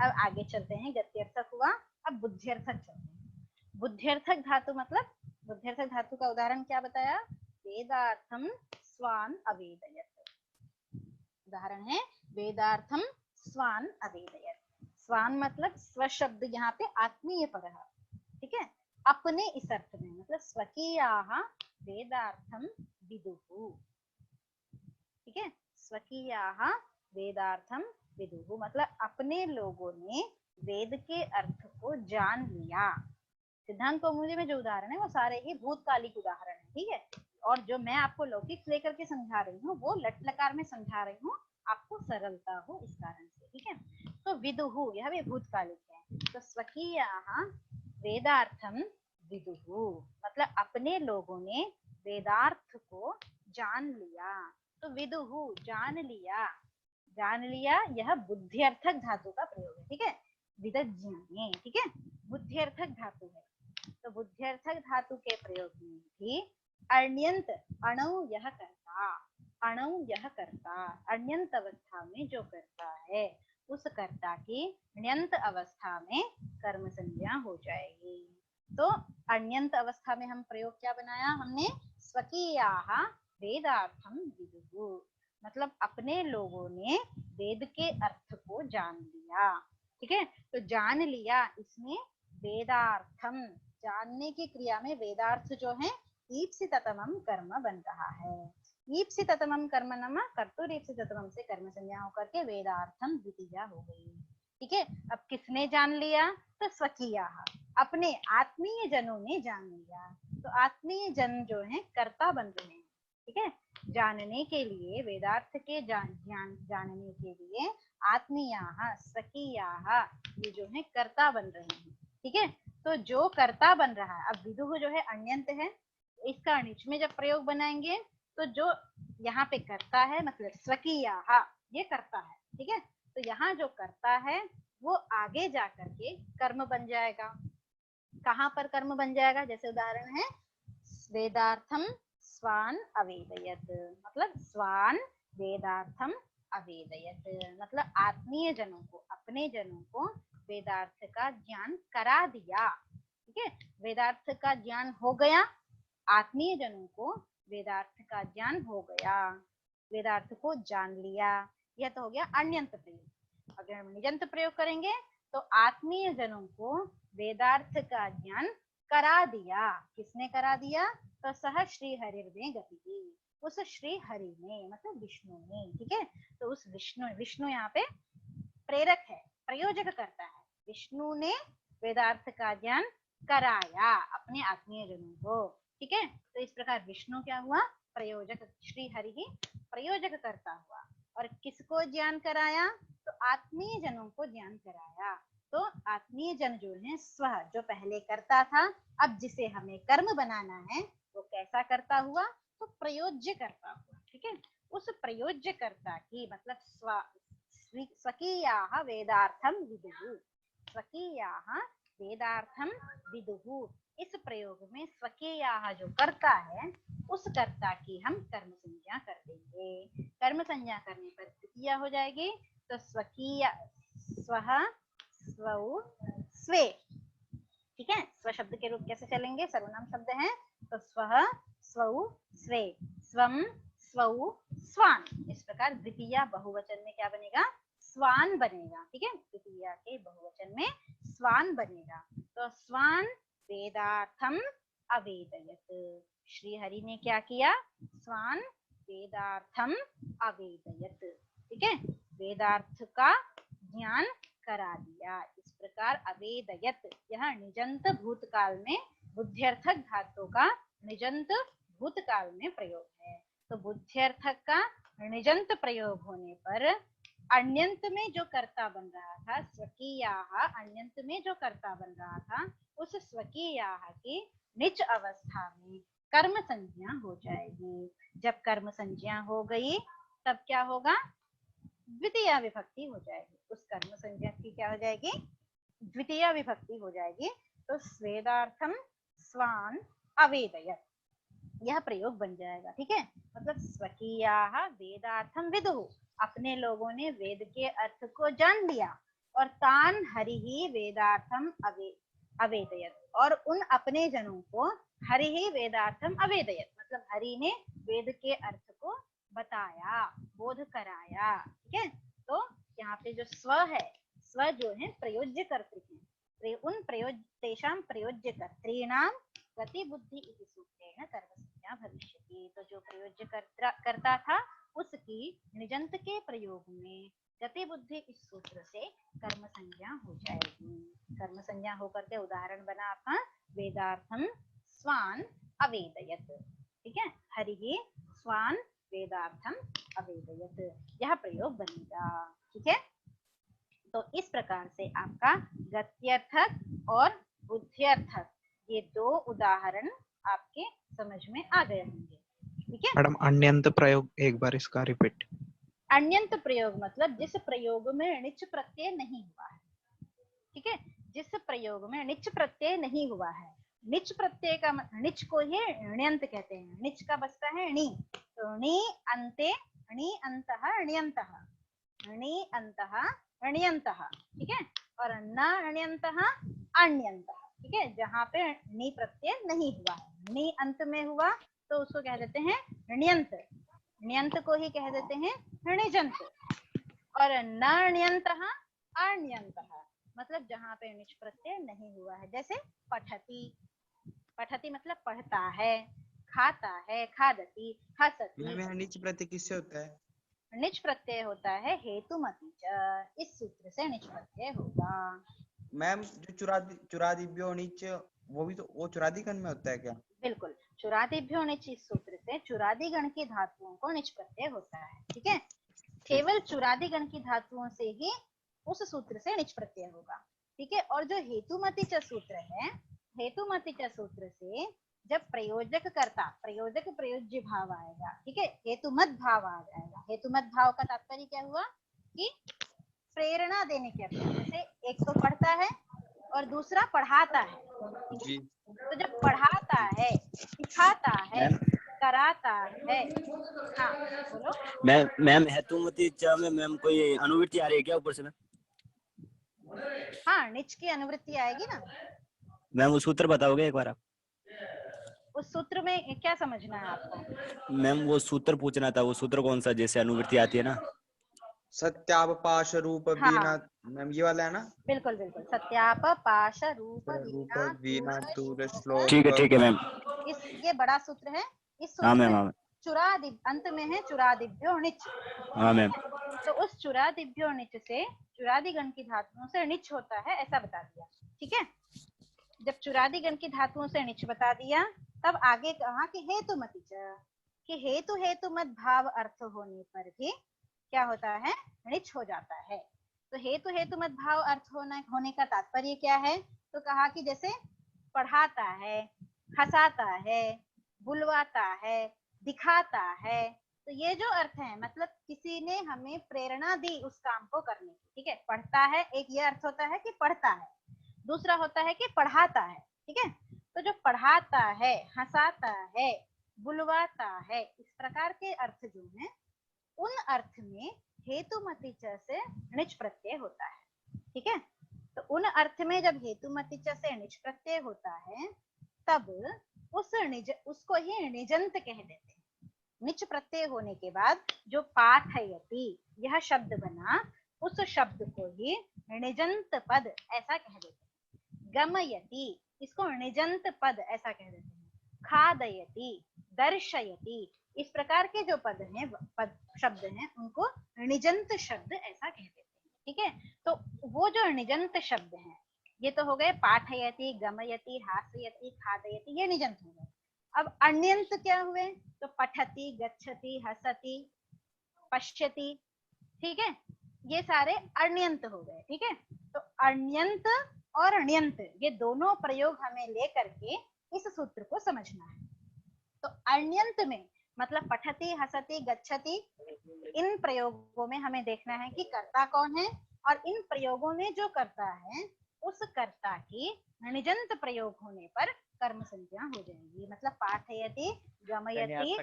अब आगे चलते हैं। गत्यर्थक हुआ, अब बुद्ध्यर्थक चलते हैं। बुद्ध्यर्थक धातु मतलब, बुद्ध्यर्थक धातु का उदाहरण क्या बताया? वेदार्थम स्वान अवेदयत। उदाहरण है वेदार्थम स्वान अवेदयत। स्वान मतलब स्व शब्द यहाँ पे आत्मीय परः, ठीक है, अपने इस अर्थ में, मतलब स्वकीयाः वेदार्थम विदुः। ठीक है, स्वकीयाः वेदार्थम विदुः मतलब अपने लोगों ने वेद के अर्थ को जान लिया। सिद्धांत कौमुदी में जो उदाहरण है वो सारे ही भूतकालिक उदाहरण है। ठीक है, और जो मैं आपको लौकिक लेकर के समझा रही हूँ वो लट लकार में समझा रही हूँ, आपको सरलता हो इस कारण से। ठीक है, तो विदुः यह भी भूतकालिक है। तो स्वकीयाः वेदार्थम विदुः मतलब अपने लोगों ने वेदार्थ को जान लिया। तो विदुः जान लिया, जान लिया यह बुद्ध्यर्थक धातु का प्रयोग है। ठीक है, विदज्ञाने। ठीक है, बुद्ध्यर्थक धातु है। तो बुद्ध्यर्थक धातु के प्रयोग में भी अण्यंत अणु यह करता, अणु यह करता, अण्यंत अवस्था में जो करता है उस कर्ता की ण्यंत अवस्था में कर्म संज्ञा हो जाएगी। तो अण्यंत अवस्था में हम प्रयोग क्या बनाया हमने? स्वकीयाः वेदार्थम विदुः मतलब अपने लोगों ने वेद के अर्थ को जान लिया। ठीक है, तो जान लिया इसमें वेदार्थम, जानने की क्रिया में वेदार्थ जो है ईप्सिततमम कर्म बन रहा है। ईप्सिततमम कर्म नमा कर्तुर ईप्सिततमम से कर्म संज्ञा होकर के वेदार्थम द्वितीया हो गई। ठीक है, अब किसने जान लिया? तो स्वकीयाः अपने आत्मीय जनों ने जान लिया। तो आत्मीय जन जो है कर्ता बन रहे हैं। ठीक है, जानने के लिए, वेदार्थ के जानने के लिए आत्मीयाः स्वकीयाः ये जो है कर्ता बन रहे हैं। ठीक है, तो जो कर्ता बन रहा है, अब विदुः जो है अण्यंत है, इसका अणिच में जब प्रयोग बनाएंगे तो जो यहाँ पे कर्ता है मतलब स्वकीयाः ये कर्ता है। ठीक है, तो यहाँ जो कर्ता है वो आगे जा करके कर्म बन जाएगा। कहाँ पर कर्म बन जाएगा? जैसे उदाहरण है वेदार्थम स्वान अवेदयत मतलब स्वान वेदार्थम अवेदयत मतलब आत्मीय जनों को, अपने जनों को वेदार्थ का ज्ञान करा दिया। ठीक है, वेदार्थ का ज्ञान हो गया, आत्मीय जनों को वेदार्थ का ज्ञान हो गया, वेदार्थ को जान लिया। यह तो हो गया अण्यंत प्रयोग। अगर हम निजंत प्रयोग करेंगे तो आत्मीय जनों को वेदार्थ का ज्ञान करा दिया। किसने करा दिया? तो सह श्री हरिर्मे गति, उस श्री हरि ने मतलब विष्णु ने। ठीक है, तो उस विष्णु यहाँ पे प्रेरक है, प्रयोजक करता है। विष्णु ने वेदार्थ का ज्ञान कराया अपने आत्मीय जनों को। ठीक है, तो इस प्रकार विष्णु क्या हुआ? प्रयोजक, श्री हरि ही प्रयोजक करता हुआ। और किसको ज्ञान कराया? तो आत्मीय जनों को ज्ञान कराया। तो आत्मीय जन जो है स्व, जो पहले करता था, अब जिसे हमें कर्म बनाना है वो कैसा करता हुआ? तो प्रयोज्य करता हुआ। ठीक है, उस प्रयोज्य कर्ता की मतलब स्वकीयाः वेदार्थम विदुः, स्वकीयाः वेदार्थम विदुः इस प्रयोग में स्वकीयाः जो कर्ता है उस कर्ता की हम कर्म संज्ञा कर देंगे। कर्म संज्ञा करने पर द्वितीया हो जाएगी, तो स्वकीय स्वः स्वौ स्वे। ठीक है, स्व शब्द के रूप कैसे चलेंगे, सर्वनाम शब्द है, तो स्वः स्वौ स्वे, स्वम स्वौ स्वान। इस प्रकार द्वितीया बहुवचन में क्या बनेगा, स्वान बनेगा। ठीक है, द्वितीया के बहुवचन में स्वान बनेगा। तो स्वान वेदार्थम अवेदयत, श्री हरि ने क्या किया, स्वान वेदार्थम अवेदयत। ठीक है, वेदार्थ का ज्ञान करा दिया। इस प्रकार अवेदयत, यह निजंत भूतकाल में बुद्ध्यर्थक धातु का निजंत भूतकाल में प्रयोग है। तो बुद्ध्यर्थक का निजंत प्रयोग होने पर अन्यंत में जो कर्ता बन रहा था, स्वकीयाः, अन्यंत में जो कर्ता बन रहा था, उस स्वकीयाः की निच अवस्था में कर्म संज्ञा हो जाएगी। जब कर्म संज्ञा हो गई तब क्या होगा, द्वितीय विभक्ति हो जाएगी। उस कर्म संज्ञा की क्या हो जाएगी, द्वितीय विभक्ति हो जाएगी। तो स्वेदार्थम स्वान अवेदयत, यह प्रयोग बन जाएगा। ठीक है, मतलब स्वकीयाः वेदार्थम विदुः, अपने लोगों ने वेद के अर्थ को जान लिया, और तान हरिहि वेदार्थम अवेदयत, और उन अपने जनों को हरिहि वेदार्थम अवेदयत, मतलब हरि ने वेद के अर्थ को बताया, बोध कराया। ठीक है, तो यहाँ पे जो स्व है, स्व जो है प्रयोज्य कर्तृ है, उन तेषां प्रयोज्य कर्तॄणां गति बुद्धि इति सूत्रेण कर्म संज्ञा भविष्यति। तो जो प्रयोज्य कर्ता था उसकी निजंत के प्रयोग में गति बुद्धि इस सूत्र से कर्म संज्ञा हो जाएगी। कर्म संज्ञा होकर के उदाहरण बना आपका वेदार्थम स्वान अवेदयत। ठीक है, हरि स्वान वेदार्थम अवेदयत, यह प्रयोग बनेगा। ठीक है, तो इस प्रकार से आपका गत्यर्थक और बुद्ध्यर्थक ये दो उदाहरण आपके समझ में आ गए होंगे। ठीक है मैडम, अन्यंत प्रयोग एक बार इसका रिपीट। अन्यंत प्रयोग मतलब जिस प्रयोग में निच प्रत्यय नहीं हुआ है। ठीक है, जिस प्रयोग में निच प्रत्यय नहीं हुआ है, निच प्रत्यय का निच को ही ण्यंत कहते हैं। निच का बसता है णी, तो णी अंते णी अंतः ण्यंतः, णी अंतः ण्यंतः। ठीक है, और न ण्यंतः अन्यंतः। ठीक है, जहाँ पे नी प्रत्यय नहीं हुआ है, नी अंत में हुआ तो उसको कह देते हैं ण्यंत, ण्यंत को ही कह देते हैं णिजंत, और न ण्यंतः अण्यंतः, मतलब जहाँ पे निच प्रत्यय नहीं हुआ है। जैसे पठति, पठति मतलब पढ़ता है, खाता है, खादति, हसति। मैम यहाँ नीच प्रत्यय किससे होता है? निच प्रत्यय होता है हेतुमति च, इस सूत्र से निच प्रत्यय होगा। मैम जो चुरादिभ्यो नीच, वो भी तो वो चुरादिगण में होता है क्या? बिल्कुल, चुरादिभ्यो निच इस सूत्र से चुरादिगण की धातुओं को निच प्रत्यय होता है। ठीक है, केवल चुरादिगण की धातुओं से ही उस सूत्र से निच प्रत्यय होगा। ठीक है, और जो हेतुमति च सूत्र है, हेतुमति च सूत्र से जब प्रयोजक करता, प्रयोजक प्रयोज्य भाव आएगा। ठीक है, हेतुमत भाव आ जाएगा। हेतुमत भाव का तात्पर्य क्या हुआ कि प्रेरणा देने के अर्थ। जैसे एक तो पढ़ता है और दूसरा पढ़ाता है। जी। तो जब पढ़ाता है, सिखाता है, कराता है। हाँ बोलो। मैम हेतुमती च में मैम कोई अनुवृत्ति आ रही है क्या ऊपर से? हाँ, निच की अनुवृत्ति आएगी ना। मैम वो सूत्र बताओगे एक बार आप? उस सूत्र में क्या समझना है आपको? मैम वो सूत्र पूछना था, वो सूत्र कौन सा जैसे अनुवृत्ति आती है ना? सत्यावपाश रूप वीणा, मैम ये वाला है ना? बिल्कुल बिल्कुल, सत्याप पाश रूप वीणा तूल श्लोक। ठीक है मैम। इस ये बड़ा सूत्र है। इस हाँ सूत्र मैम, में हाँ चुरादि अंत में है चुरादिभ्यो निच। हाँ मैम। तो उस चुरादिभ्यो निच से चुरादिगण की धातुओं से निच होता है, ऐसा बता दिया। ठीक है, जब चुरादिगण की धातुओं से निच बता दिया, तब आगे कहा कि हेतुमति च, कि हेतु हेतुमत भाव अर्थ होने पर भी क्या होता है, निच हो जाता है। तो हेतु हेतुमत भाव अर्थ होने का तात्पर्य क्या है? तो कहा कि जैसे पढ़ाता है, हंसाता है, बुलवाता है, दिखाता है। तो ये जो अर्थ है, मतलब किसी ने हमें प्रेरणा दी उस काम को करने की। ठीक है, पढ़ता है, एक ये अर्थ होता है कि पढ़ता है, दूसरा होता है कि पढ़ाता है। ठीक है, तो जो पढ़ाता है, हंसाता है, बुलवाता है, इस प्रकार के अर्थ जो हैं उन अर्थ में हेतुमती च से णिच प्रत्यय होता है। ठीक है, तो उन अर्थ में जब हेतुमती च से णिच प्रत्यय होता है तब उसको ही णिजंत कह देते हैं। णिच प्रत्यय होने के बाद जो पाठयति यह शब्द बना, उस शब्द को ही णिजंत पद ऐसा कह देते हैं। गमयति, इसको णिजंत पद ऐसा कह देते हैं। खादयति, दर्शयति, इस प्रकार के जो पद हैं, शब्द हैं, उनको णिजंत शब्द ऐसा कहते हैं। ठीक है, तो वो जो णिजंत शब्द हैं ये तो हो गए पाठयति, गमयति, हास्यति, खादयति, ये णिजंत हो गए। अब अण्यंत क्या हुए? तो पठति, गच्छति, हसति, पश्यति। ठीक है, ये सारे अण्यंत हो गए। ठीक है, तो अण्यंत और अण्यंत ये दोनों प्रयोग हमें लेकर के इस सूत्र को समझना है। तो अण्यंत में मतलब पठति, हसति, गच्छति, इन प्रयोगों में हमें देखना है कि कर्ता कौन है, और इन प्रयोगों में जो कर्ता है उस कर्ता की णिजंत प्रयोग होने पर कर्म संज्ञा हो जाएगी। मतलब पाठयति, गमयति,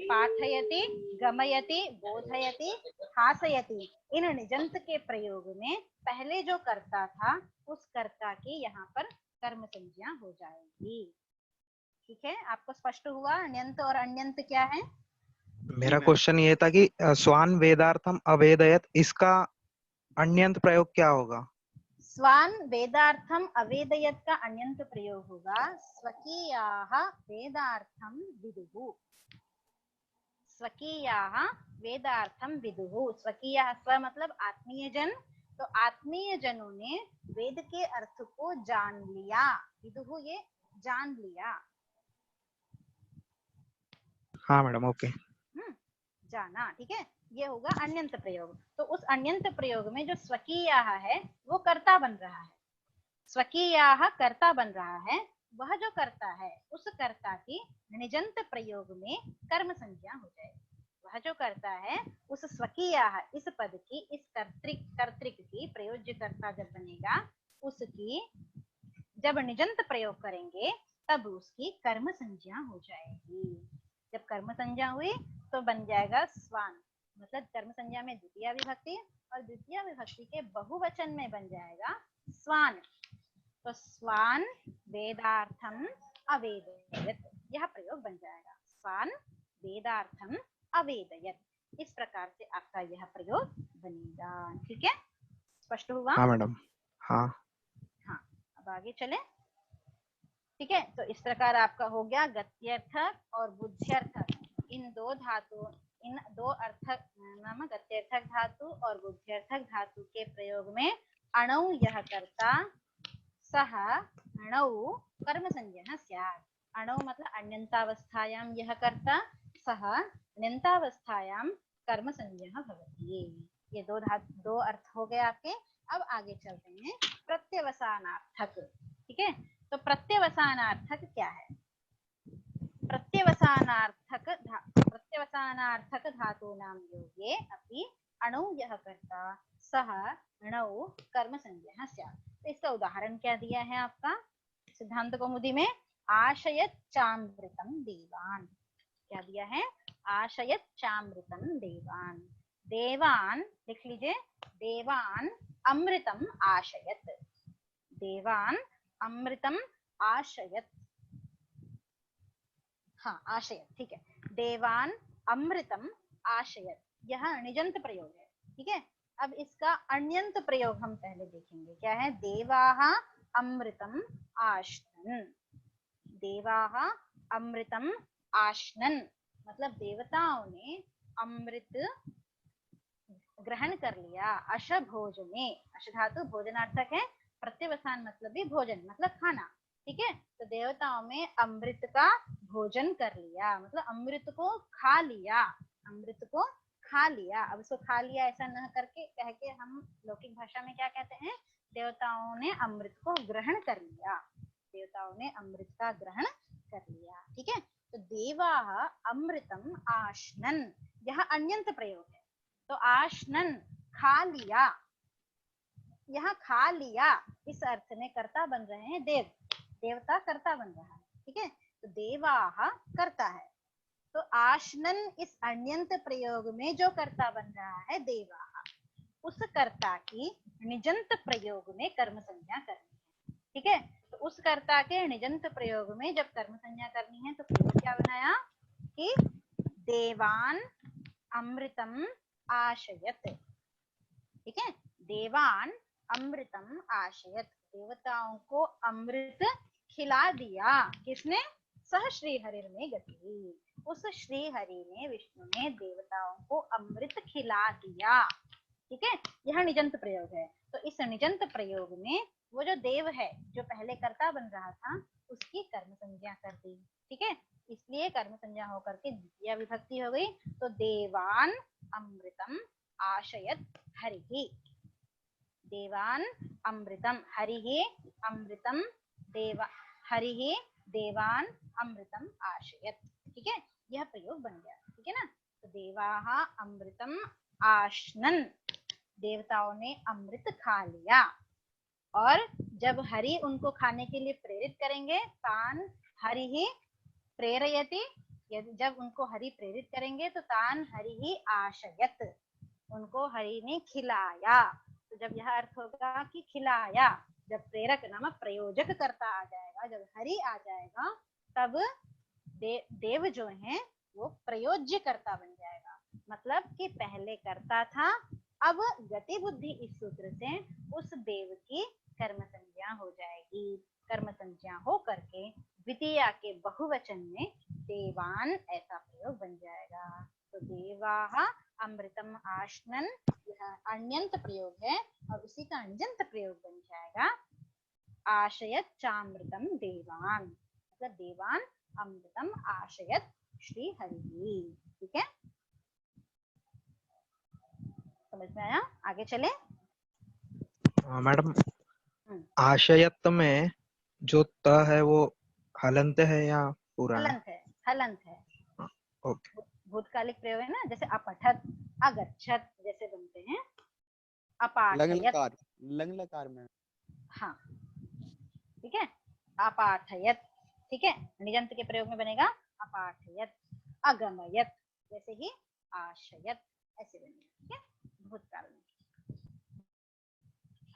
पाठयति, गमयति, बोधयति, हासयति, इन णिजंत के प्रयोग में पहले जो कर्ता था उस कर्ता की यहाँ पर कर्म संज्ञा हो जाएगी। ठीक है, आपको स्पष्ट हुआ अण्यंत और अण्यंत क्या है? मेरा क्वेश्चन ये था कि स्वान वेदार्थम अवेदयत, इसका अण्यंत प्रयोग क्या होगा? स्वान वेदार्थम अवेदयत का अण्यंत प्रयोग होगा स्वकीयाः वेदार्थम विदुः। स्वकीयाः वेदार्थम विदुः, स्वकीयाः स्व मतलब आत्मीय जन, तो आत्मीय जनों ने वेद के अर्थ को जान लिया। विदुः ये जान लिया। हाँ मैडम, ओके। जाना। ठीक है, ये होगा अण्यंत प्रयोग। तो उस अण्यंत प्रयोग में जो स्वकीयाः है वो कर्ता बन रहा है। स्वकीयाः कर्ता बन रहा है, वह जो कर्ता है उस कर्ता की णिजंत प्रयोग में कर्म संज्ञा हो जाएगी। वह जो कर्ता है उस स्वकीयाः इस पद की, इस कर्तृक की प्रयोज्य कर्ता जब बनेगा उसकी जब णिजंत प्रयोग करेंगे तब उसकी कर्म संज्ञा हो जाएगी। जब कर्म संज्ञा हुई तो बन जाएगा स्वान, मतलब कर्म संज्ञा में द्वितीय विभक्ति और द्वितीय विभक्ति के बहुवचन में बन जाएगा स्वान। तो स्वान वेदार्थम अवेदयत, यह प्रयोग बन जाएगा। स्वान वेदार्थम अवेदयत, इस प्रकार से आपका यह प्रयोग बनेगा। ठीक है, स्पष्ट हुआ? हाँ मैडम। हाँ हाँ, अब आगे चले। ठीक है, तो इस प्रकार आपका हो गया गत्यर्थक और बुद्ध्यर्थक, इन दो अर्थक नाम गत्यर्थक धातु और बुद्ध्यर्थक धातु के प्रयोग में अणौ यह कर्ता सह अणौ कर्म संज्ञः स्यात्। अणौ मतलब अण्यन्तावस्थायां यह कर्ता, सह अण्यन्तावस्थायां कर्म संज्ञः भवति। ये दो अर्थ हो गए आपके। अब आगे चलते हैं प्रत्यवसानार्थक। ठीक है, तो प्रत्यवसानार्थक क्या है? प्रत्यवसानार्थक धातूनां योगे अपि अणौ यह कर्ता सह अणौ कर्म संज्ञः स्यात्। तो इसका उदाहरण क्या दिया है आपका सिद्धांत कौमुदी में? आशयत चामृतम देवान। क्या दिया है? आशयत चामृतम देवान। देवान लिख लीजिए, देवान अमृतम आशयत। देवान अमृतम आशयत। हाँ, आशयत, ठीक है। देवान अमृतम आशयत, यह णिजंत प्रयोग है। ठीक है, अब इसका अण्यंत प्रयोग हम पहले देखेंगे। क्या है? देवाः अमृतम आश्नन। देवाः अमृतम आश्नन मतलब देवताओं ने अमृत ग्रहण कर लिया। अश भोजने, अश धातु भोजनार्थक है, प्रत्यवसान मतलब भी भोजन मतलब खाना। ठीक है, तो देवताओं में अमृत का भोजन कर लिया मतलब अमृत को खा लिया। अमृत को खा लिया। अब इसको खा लिया ऐसा न करके कह के हम लौकिक भाषा में क्या कहते हैं? देवताओं ने अमृत को ग्रहण कर लिया। देवताओं ने अमृत का ग्रहण कर लिया। ठीक है, तो देवाः अमृतम आश्नन, यह अण्यंत प्रयोग है। तो आश्नन खा लिया, यहाँ खा लिया इस अर्थ में कर्ता बन रहे हैं देव, देवता कर्ता बन रहा है, ठीक है। तो देवाहा कर्ता है, तो आश्नन इस अन्यंत प्रयोग में जो कर्ता बन रहा है देवाहा, उस कर्ता की निजंत प्रयोग में कर्म संज्ञा करनी है, ठीक है। तो उस कर्ता के निजंत प्रयोग में जब कर्म संज्ञा करनी है तो प्रयोग क्या बनाया कि देवान अमृतम आशयत, ठीक है। देवान अमृतम आशयत, देवताओं को अमृत खिला दिया, किसने? सह श्री हरिर में गति, उस श्री हरि ने, विष्णु ने देवताओं को अमृत खिला दिया, ठीक है। यह निजंत प्रयोग है। तो इस निजंत प्रयोग में वो जो देव है जो पहले कर्ता बन रहा था उसकी कर्म संज्ञा कर दी, ठीक है। इसलिए कर्म संज्ञा होकर के द्वितीय विभक्ति हो गई। तो देवान अमृतम आशयत हरिः, देवान अमृतम हरिः अमृतम देव हरिः देवान अमृतम आशयत, ठीक है। यह प्रयोग बन गया, ठीक है ना। तो देवाहा अमृतम आश्नन, देवताओं ने अमृत खा लिया, और जब हरि उनको खाने के लिए प्रेरित करेंगे तान हरि ही प्रेरयति, यदि जब उनको हरि प्रेरित करेंगे तो तान हरि ही आशयत, उनको हरि ने खिलाया। तो जब यह अर्थ होगा कि खिलाया, जब प्रेरक नामक प्रयोजक कर्ता आ जाएगा, जब हरि आ जाएगा, तब देव जो है वो प्रयोज्य कर्ता बन जाएगा। मतलब कि पहले कर्ता था, अब गति बुद्धि इस सूत्र से उस देव की कर्म संज्ञा हो जाएगी। कर्म संज्ञा हो करके द्वितीया के बहुवचन में देवान ऐसा प्रयोग बन जाएगा। तो देवाहा अमृतम आश्नन, यह अन्यंत प्रयोग है और उसी का अंजंत प्रयोग बन जाएगा आशयत चामृतम देवान, मतलब देवान अमृतम आशयत श्री हरि, ठीक है। समझ में आया? आगे चले। मैडम आशयत में जो त है वो हलंत है या पूरा है? हलंत है, हलंत है। ओके। भूतकालिक प्रयोग है ना, जैसे अपठत अगच्छत जैसे बनते हैं, लंग अपाठयत, लकार, लंग लकार में। हाँ ठीक है, अपाठयत, ठीक है। निजंत के प्रयोग में बनेगा अपाठयत, अगमयत, जैसे ही आशयत, ऐसे बनेगा, ठीक है, भूतकाल में।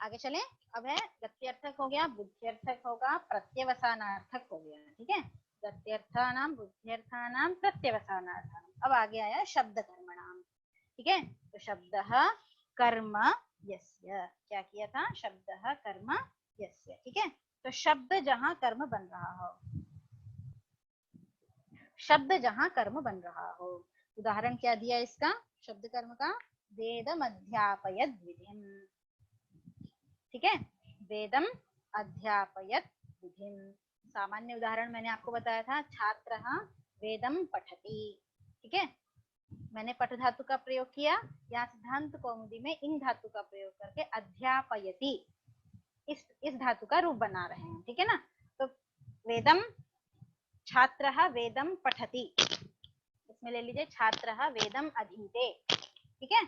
आगे चलें। अब है गत्यर्थक हो गया, बुद्ध्यर्थक होगा, प्रत्यवसानार्थक हो गया, ठीक है। गत्यर्थानाम बुद्ध्यर्थानाम प्रत्यवसानार्थानाम। अब आगे आया शब्द कर्मणाम, ठीक है। तो शब्दः कर्म यस्य, क्या किया था? शब्दः कर्म यस्य, ठीक है। तो शब्द जहां कर्म बन रहा हो, शब्द जहां कर्म बन रहा हो, उदाहरण क्या दिया इसका शब्द कर्म का? वेदम अध्यापयत विधिम, ठीक है, वेदम अध्यापयत विधिम। सामान्य उदाहरण मैंने आपको बताया था, छात्रः वेदम पठति, ठीक है। मैंने पठ धातु का प्रयोग किया, यहाँ सिद्धांत कौमुदी में इन धातु का प्रयोग करके अध्यापयति इस धातु का रूप बना रहे हैं, ठीक है ना। तो वेदम, छात्रः वेदम पठति, इसमें ले लीजिए छात्रः वेदम अधीते, ठीक है।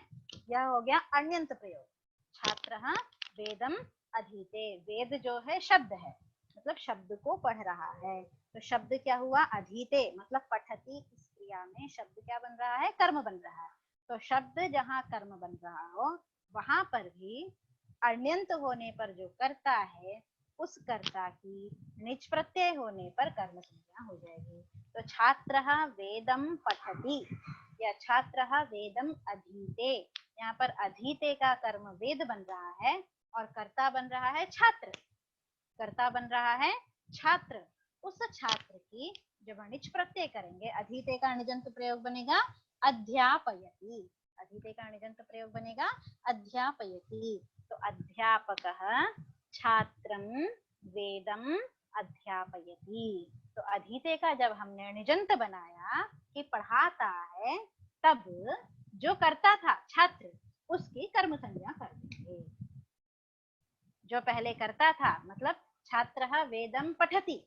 यह हो गया अन्यंत प्रयोग, छात्रः वेदम अधीते। वेद जो है शब्द है, मतलब शब्द को पढ़ रहा है, तो शब्द क्या हुआ? अधीते, मतलब पठति, इस क्रिया में शब्द क्या बन रहा है? कर्म बन रहा है। तो शब्द जहाँ कर्म बन रहा हो वहां पर भी अन्यंत होने पर जो कर्ता है उस कर्ता की निज प्रत्यय होने पर कर्म संज्ञा हो जाएगी। तो छात्रः वेदम पठति या छात्रः वेदम अधीते, यहाँ पर अधीते का कर्म वेद बन रहा है और कर्ता बन रहा है छात्र, कर्ता बन रहा है छात्र। उस छात्र की जब निज प्रत्यय करेंगे, अधीते का निजंत प्रयोग बनेगा अध्यापयति, अधीते का निजंत प्रयोग बनेगा अध्यापयति। तो अध्यापकः छात्रं वेदम अध्यापयति। तो अधीते का जब हमने निजंत बनाया कि पढ़ाता है, तब जो करता था छात्र उसकी कर्म संज्ञा कर देंगे। जो पहले करता था, मतलब छात्रः वेदम पठति,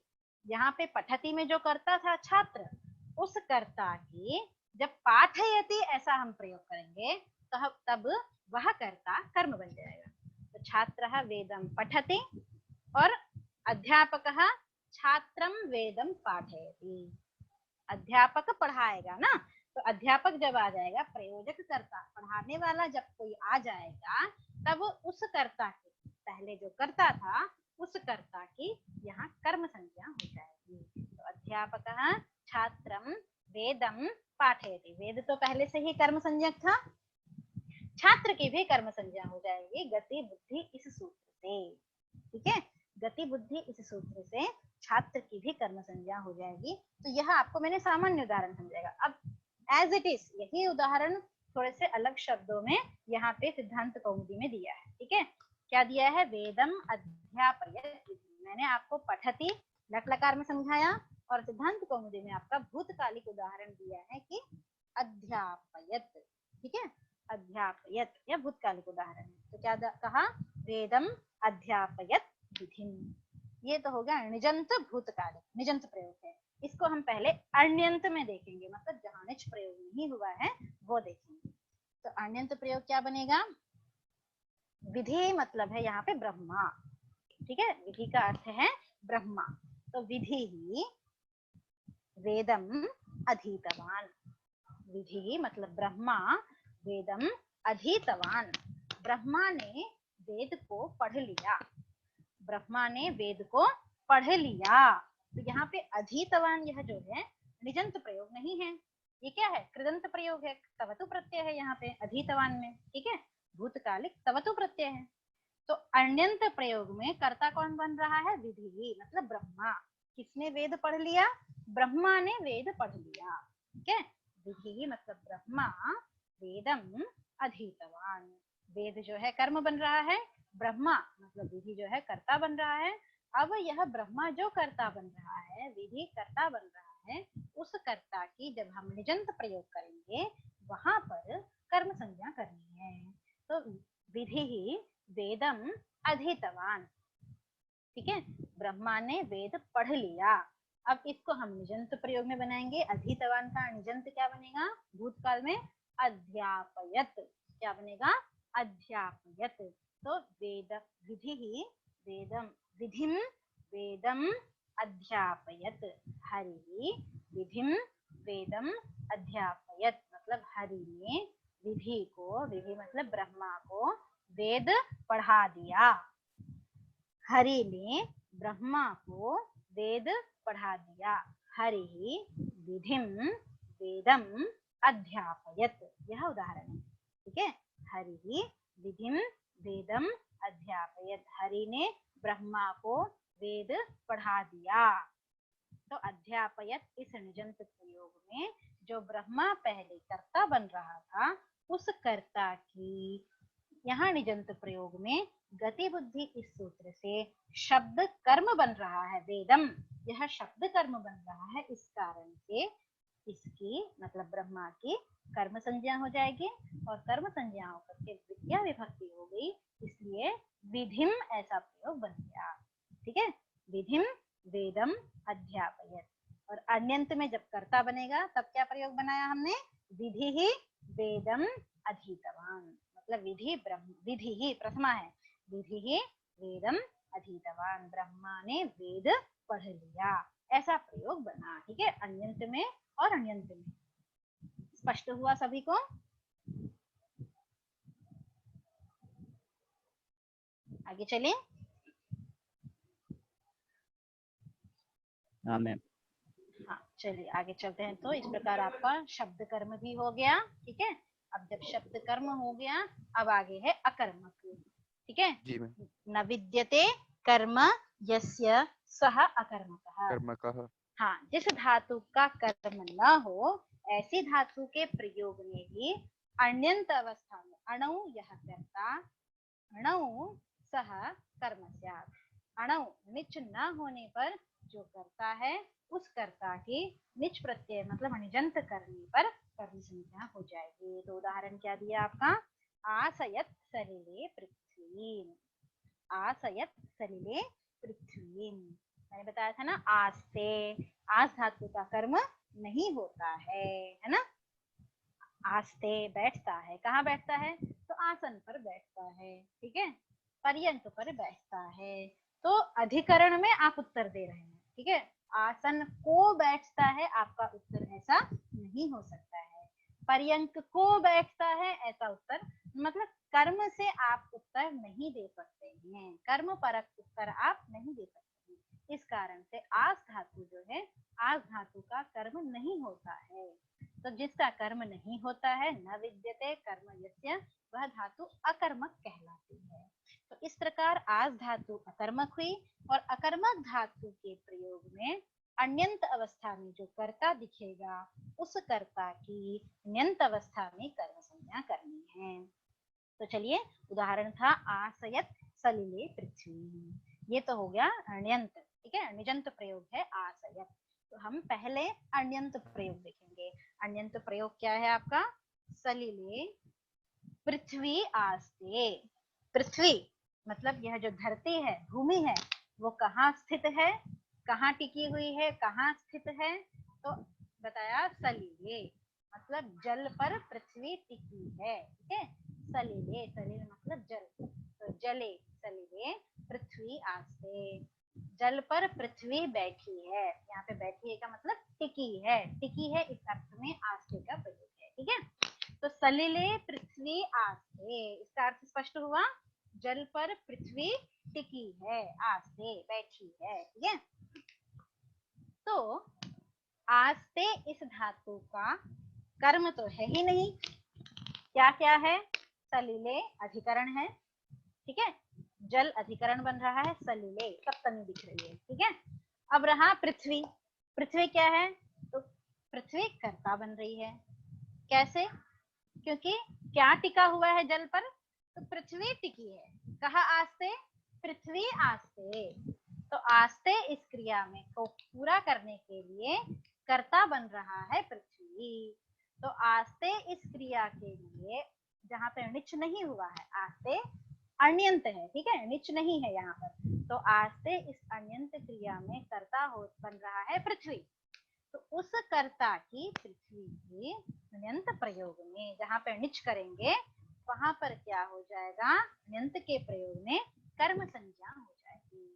यहाँ पे पठति में जो करता था छात्र, उस कर्ता की जब पाठयति ऐसा हम प्रयोग करेंगे तो तब वह कर्ता कर्म बन जाएगा। तो छात्रः वेदं पठति और अध्यापकः छात्रं वेदं पाठयति। अध्यापक पढ़ाएगा ना, तो अध्यापक जब आ जाएगा, प्रयोजक कर्ता पढ़ाने वाला जब कोई आ जाएगा, तब उस कर्ता के पहले जो कर्ता था उस कर्ता की यहाँ कर्म संज्ञा हो जाएगी। तो अध्यापकः छात्रं वेदं पाठयति, वेद तो पहले से ही कर्म संज्ञक था, छात्र की भी कर्म संज्ञा हो जाएगी गति बुद्धि इस सूत्र से। ठीक है, गति बुद्धि इस सूत्र से छात्र की भी कर्म संज्ञा हो जाएगी। तो यह आपको मैंने सामान्य उदाहरण समझाएगा। अब एज इट इज यही उदाहरण थोड़े से अलग शब्दों में यहाँ पे सिद्धांत कौमुदी में दिया है। ठीक है, क्या दिया है? वेदम अध्यापयत। मैंने आपको पठति लट लकार में समझाया और सिद्धांत कौमुदी में आपका भूतकालिक उदाहरण दिया है कि अध्यापयत। ठीक है, अध्यापयत यह भूतकालिक उदाहरण है। तो क्या कहा? वेदम अध्यापयत विधिम। ये तो हो गया निजंत भूतकालिक, निजंत प्रयोग है। इसको हम पहले अण्यंत में देखेंगे, मतलब जहां निज प्रयोग नहीं हुआ है वो देखेंगे। तो अण्यंत प्रयोग क्या बनेगा? विधि मतलब है यहाँ पे ब्रह्मा। ठीक है, विधि का अर्थ है ब्रह्मा। तो विधि ही वेदम अधीतवान। विधि मतलब ब्रह्मा वेदम अधीतवान। ब्रह्मा ने वेद को पढ़ लिया, ब्रह्मा ने वेद को पढ़ लिया। तो यहाँ पे अधीतवान यह जो है निजंत प्रयोग नहीं है, ये क्या है? कृदंत प्रयोग है, तवतु प्रत्यय है यहाँ पे अधीतवान में। ठीक है, भूतकालिक तवतु प्रत्यय है। तो अण्यंत प्रयोग में कर्ता कौन बन रहा है? विधि मतलब ब्रह्मा। किसने वेद पढ़ लिया? ब्रह्मा ने वेद पढ़ लिया। ठीक है, विधि मतलब ब्रह्मा वेदम अधीतवान। वेद जो है कर्म बन रहा है, ब्रह्मा मतलब विधि जो है कर्ता बन रहा है। अब यह ब्रह्मा जो कर्ता बन रहा है, विधि कर्ता बन रहा है, उस कर्ता की जब हम निजंत प्रयोग करेंगे वहां पर कर्म संज्ञा करनी है। तो विधि ही वेदम अधीतवान। ठीक है, ब्रह्मा ने वेद पढ़ लिया। अब इसको हम निजंत प्रयोग में बनाएंगे। अधीतवान का निजंत क्या बनेगा? भूतकाल में अध्यापयत। क्या बनेगा? अध्यापयत। तो वेद विधि ही वेदम विधिम वेदम अध्यापयत। हरि विधिम वेदम अध्यापयत मतलब हरि ने विधि को, विधि मतलब ब्रह्मा को वेद पढ़ा दिया। हरि ने ब्रह्मा को वेद पढ़ा दिया। हरि विधिम वेदम अध्यापयत। यह उदाहरण है। ठीक है, हरि विधिम वेदम अध्यापयत। हरि ने ब्रह्मा को वेद पढ़ा दिया। तो अध्यापयत इस निजंत प्रयोग में जो ब्रह्मा पहले कर्ता बन रहा था, उस कर्ता की यहाँ निजंत प्रयोग में गति बुद्धि इस सूत्र से शब्द कर्म बन रहा है। वेदम यह शब्द कर्म बन रहा है, इस कारण से इसकी मतलब ब्रह्मा की कर्म संज्ञा हो जाएगी और कर्म संज्ञा होकर के विद्या विभक्ति हो गई, इसलिए विधिम ऐसा प्रयोग बन गया। ठीक है, विधिम वेदम अध्यापयत। और अन्यंत में जब कर्ता बनेगा तब क्या प्रयोग बनाया हमने? विधि ही वेदम अधीतवान मतलब विधि ही प्रथमा है, विधि ही वेदम अधीतवान। ब्रह्मा ने वेद पढ़ लिया, ऐसा प्रयोग बना। ठीक है, अन्यंत में और अन्यंत में। स्पष्ट हुआ सभी को? आगे चलिए। हाँ मैम। हाँ चलिए आगे चलते हैं। तो इस प्रकार आपका शब्द कर्म भी हो गया। ठीक है, अब जब शब्द कर्म हो गया, अब आगे है अकर्मक। ठीक है, जी मैम। न विद्यते कर्म यस्य सह अकर्मकः। कर्मकः। हाँ, जिस धातु का कर्म न हो ऐसी धातु के प्रयोग में ही अण्यंत अवस्था में अणु यह कर्ता अणु सह कर्म स्यात्। अणु निच न होने पर जो करता है उस कर्ता की निच प्रत्यय मतलब निजंत करने पर कर्म संज्ञा हो जाएगी। तो उदाहरण क्या दिया आपका? आसयत सलिले पृथ्वीं। आसयत सलिले पृथ्वीं, मैंने बताया था ना, आस्ते आस धातु का कर्म नहीं होता है ना। आस्ते बैठता है, कहाँ बैठता है? तो आसन पर बैठता है। ठीक है, पर्यंत पर बैठता है। तो अधिकरण में आप उत्तर दे रहे हैं, ठीक है। आसन को बैठता है, आपका उत्तर ऐसा नहीं हो सकता है। पर्यंत को बैठता है, ऐसा उत्तर, मतलब कर्म से आप उत्तर नहीं दे सकते हैं, कर्म परक उत्तर आप नहीं दे सकते हैं। इस कारण से आस धातु जो है, आस धातु का कर्म नहीं होता है। तो जिसका कर्म नहीं होता है, न विद्यते कर्म यस्य, वह धातु अकर्मक कहलाती है। तो इस प्रकार आस धातु अकर्मक हुई, और अकर्मक धातु के प्रयोग में अन्यंत अवस्था में जो कर्ता दिखेगा, उस कर्ता की ण्यंत अवस्था में कर्म संज्ञा करनी है। तो चलिए, उदाहरण था आसयत सलिले पृथ्वी, ये तो हो गया अण्यंत, ठीक है। निजंत प्रयोग है आसयत। तो हम पहले अण्यंत प्रयोग देखेंगे। अण्यंत प्रयोग क्या है आपका? सलिले पृथ्वी आस्ते। पृथ्वी मतलब यह जो धरती है, भूमि है, वो कहाँ स्थित है, कहाँ टिकी हुई है, कहाँ स्थित है? तो बताया सलिले, मतलब जल पर पृथ्वी टिकी है, ठीक है। सलिले, सलिल मतलब जल, तो जले सलिले पृथ्वी आस्ते, जल पर पृथ्वी बैठी है। यहाँ पे बैठी है का मतलब टिकी है, टिकी है इस अर्थ में आस्ते का प्रयोग है, ठीक है। तो सलिले पृथ्वी आस्ते, इसका अर्थ स्पष्ट हुआ, जल पर पृथ्वी टिकी है, आस्ते बैठी है, ठीक है। तो आस्ते इस धातु का कर्म तो है ही नहीं, क्या क्या है? सलिले अधिकरण है, ठीक है, जल अधिकरण बन रहा है, सलिले सप्तमी दिख रही है, ठीक है। अब रहा पृथ्वी, पृथ्वी क्या है? तो पृथ्वी कर्ता बन रही है, कैसे? क्योंकि क्या टिका हुआ है जल पर? तो पृथ्वी टिकी है, कहा आस्ते? पृथ्वी आस्ते। तो आस्ते इस क्रिया में को पूरा करने के लिए कर्ता बन रहा है पृथ्वी। तो आस्ते इस क्रिया के लिए, जहाँ पे णिच नहीं हुआ है, आस्ते अण्यंत है, ठीक है, णिच नहीं है यहाँ पर, तो आस्ते इस अण्यंत क्रिया में कर्ता हो बन रहा है पृथ्वी। तो उस कर्ता की पृथ्वी के अण्यंत प्रयोग में, जहाँ पे णिच करेंगे, वहां पर क्या हो जाएगा? अण्यंत के प्रयोग में कर्म संज्ञा हो जाएगी।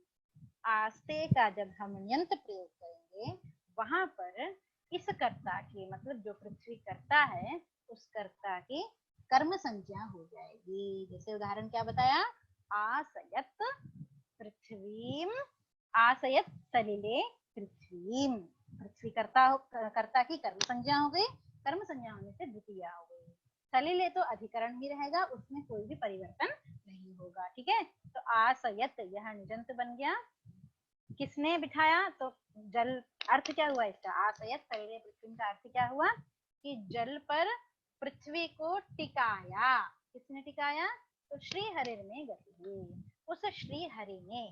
आस्ते का जब हम अण्यंत प्रयोग करेंगे, वहां पर इस कर्ता की, मतलब जो पृथ्वी कर्ता है, उस कर्ता की कर्म संज्ञा हो जाएगी। जैसे उदाहरण क्या बताया? आसयत पृथ्वीम, आसयत सलिले पृथ्वीम, पृथ्वी कर्ता की कर्म संज्ञा हो गई, कर्म संज्ञा होने से द्वितीय हो गई। सलिले तो अधिकरण ही रहेगा, उसमें कोई भी परिवर्तन नहीं होगा, ठीक है। तो आसयत यह निजंत बन गया, किसने बिठाया? तो जल, अर्थ क्या हुआ इसका? आसयत सलिले पृथ्वी का अर्थ क्या हुआ? कि जल पर पृथ्वी को टिकाया, किसने टिकाया? तो श्री हरि में गति, उस श्री हरि ने,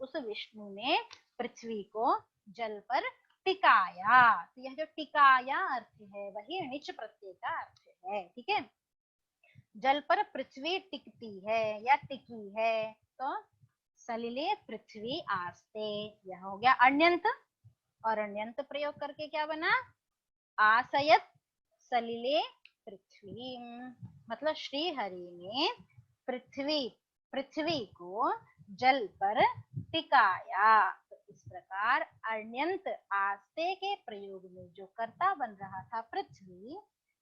उस विष्णु ने पृथ्वी को जल पर टिकाया। तो यह जो टिकाया अर्थ है, वही णिच प्रत्यय का अर्थ है, ठीक है। जल पर पृथ्वी टिकती है या टिकी है, तो सलिले पृथ्वी आस्ते, यह हो गया अण्यंत। और अण्यंत प्रयोग करके क्या बना? आसयत सलिले पृथ्वी, मतलब श्री हरि ने पृथ्वी को जल पर टिकाया। तो इस प्रकार अण्यंत आस्ते के प्रयोग में जो कर्ता बन रहा था पृथ्वी,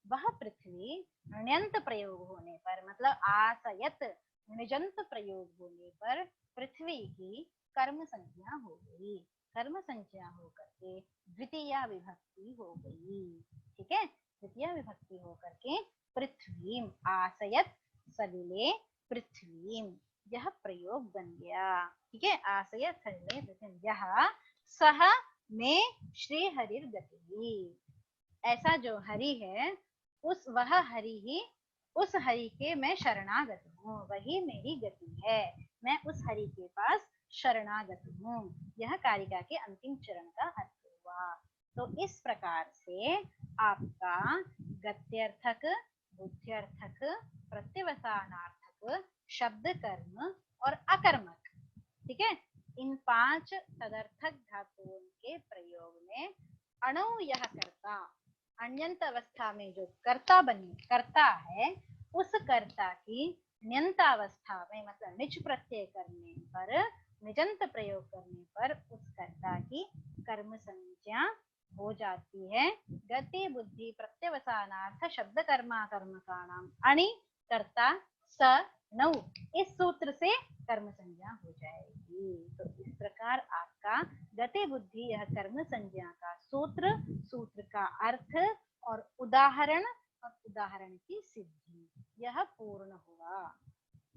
वह पृथ्वी अण्यंत प्रयोग होने पर, मतलब आसयत निजंत प्रयोग होने पर पृथ्वी की कर्म संज्ञा हो गई, कर्म संज्ञा होकर के द्वितीय विभक्ति हो गई, ठीक है। द्वितीय विभक्ति होकर के पृथ्वी, आसयत सलिले पृथ्वी, यह प्रयोग बन गया, ठीक है। आसयत सलिले पृथ्वी, यह सह में श्री हरि गति, ऐसा जो हरि है, वह हरि ही, उस हरि के मैं शरणागत हूँ, वही मेरी गति है, मैं उस हरि के पास शरणागत हूँ। यह कारिका के अंतिम चरण का अर्थ हुआ। तो इस प्रकार से आपका गत्यर्थक, बुद्ध्यर्थक, प्रत्यवसानार्थक, शब्द कर्म और अकर्मक, ठीक है, इन 5 तदर्थक धातुओं के प्रयोग में अणु यह कर्ता, अण्यंत अवस्था में जो कर्ता है, उस कर्ता की न्यंतावस्था में मतलब निच प्रत्यय करने पर, निजंत प्रयोग करने पर उस कर्ता की कर्म संज्ञा हो जाती है। गति बुद्धि प्रत्यवसानार्थ शब्द कर्मा कर्मकाणाम अणि कर्ता स नौ, इस सूत्र से कर्म संज्ञा हो जाएगी। तो इस प्रकार आपका गति बुद्धि यह कर्म संज्ञा का सूत्र, सूत्र का अर्थ और उदाहरण की सिद्धि यह पूर्ण हुआ।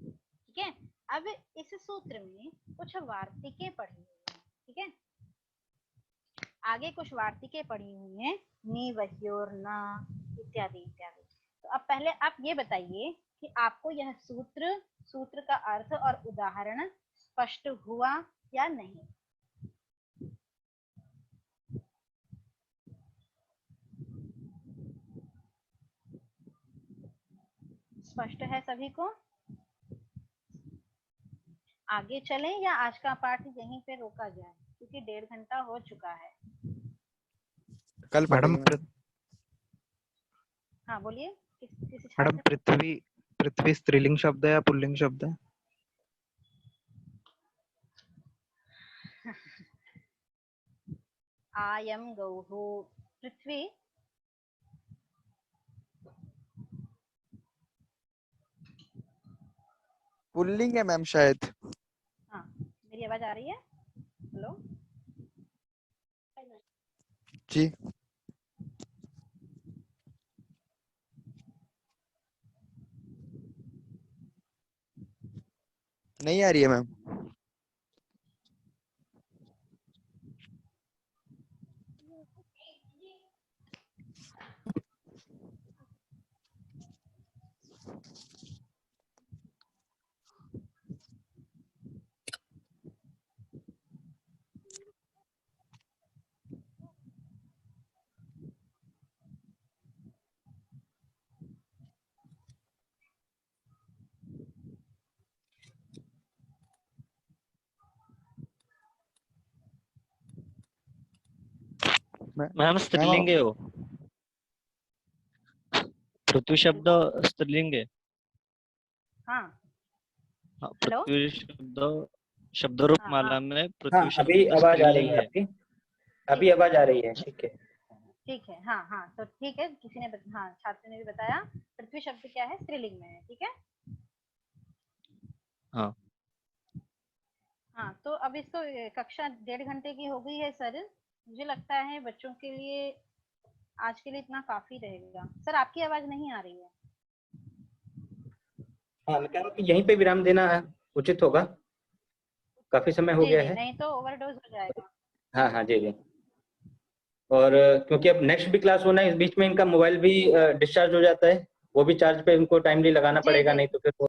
ठीक है, अब इस सूत्र में कुछ वार्तिकें पढ़ी हुई हैं। ठीक है, आगे कुछ वार्तिकें पढ़ी हुई हैं, नी वह्योर न इत्यादि इत्यादि। तो अब पहले आप ये बताइए कि आपको यह सूत्र का अर्थ और उदाहरण स्पष्ट हुआ या नहीं। स्पष्ट है सभी को? आगे चलें या आज का पाठ यहीं पे रोका जाए, क्योंकि 1.5 घंटा हो चुका है। कल मैडम पढ़ेंगे। हाँ बोलिए, किसी मैडम पृथ्वी स्त्रीलिंग शब्द है या पुल्लिंग शब्द है? आयम गौः पृथ्वी पुल्लिंग है मैम शायद। हाँ, मेरी आवाज आ रही है? हेलो जी नहीं आ रही है मैम। मैम स्त्रीलिंग है वो, पृथ्वी शब्द स्त्रीलिंग है। हाँ हाँ, हेलो पृथ्वी शब्द शब्द रूप हाँ, माला हाँ में हाँ, पृथ्वी शब्द अभी आवाज आ रही स्त्रीलिंग है है। आपकी, अभी आवाज आ रही है। ठीक है, ठीक है। हाँ हाँ, तो ठीक है, किसी ने हाँ छात्र ने भी बताया पृथ्वी शब्द क्या है, स्त्रीलिंग में है। ठीक है, हाँ हाँ तो अब इसको कक्षा 1.5 घंटे की हो गई है सर, मुझे लगता है बच्चों के लिए आज के लिए इतना काफी रहेगा। सर आपकी आवाज नहीं आ रही है। हाँ मैं कह रहा हूँ कि यहीं पे विराम देना उचित होगा, काफी समय हो जी गया जी, है। नहीं तो ओवरडोज हो जाएगा। हाँ हाँ जी जी। और क्योंकि अब नेक्स्ट भी क्लास होना है, इस बीच में इनका मोबाइल भी डिस्चार्ज हो जाता है, वो भी चार्ज पे इनको टाइमली लगाना जी पड़ेगा, जी नहीं तो फिर वो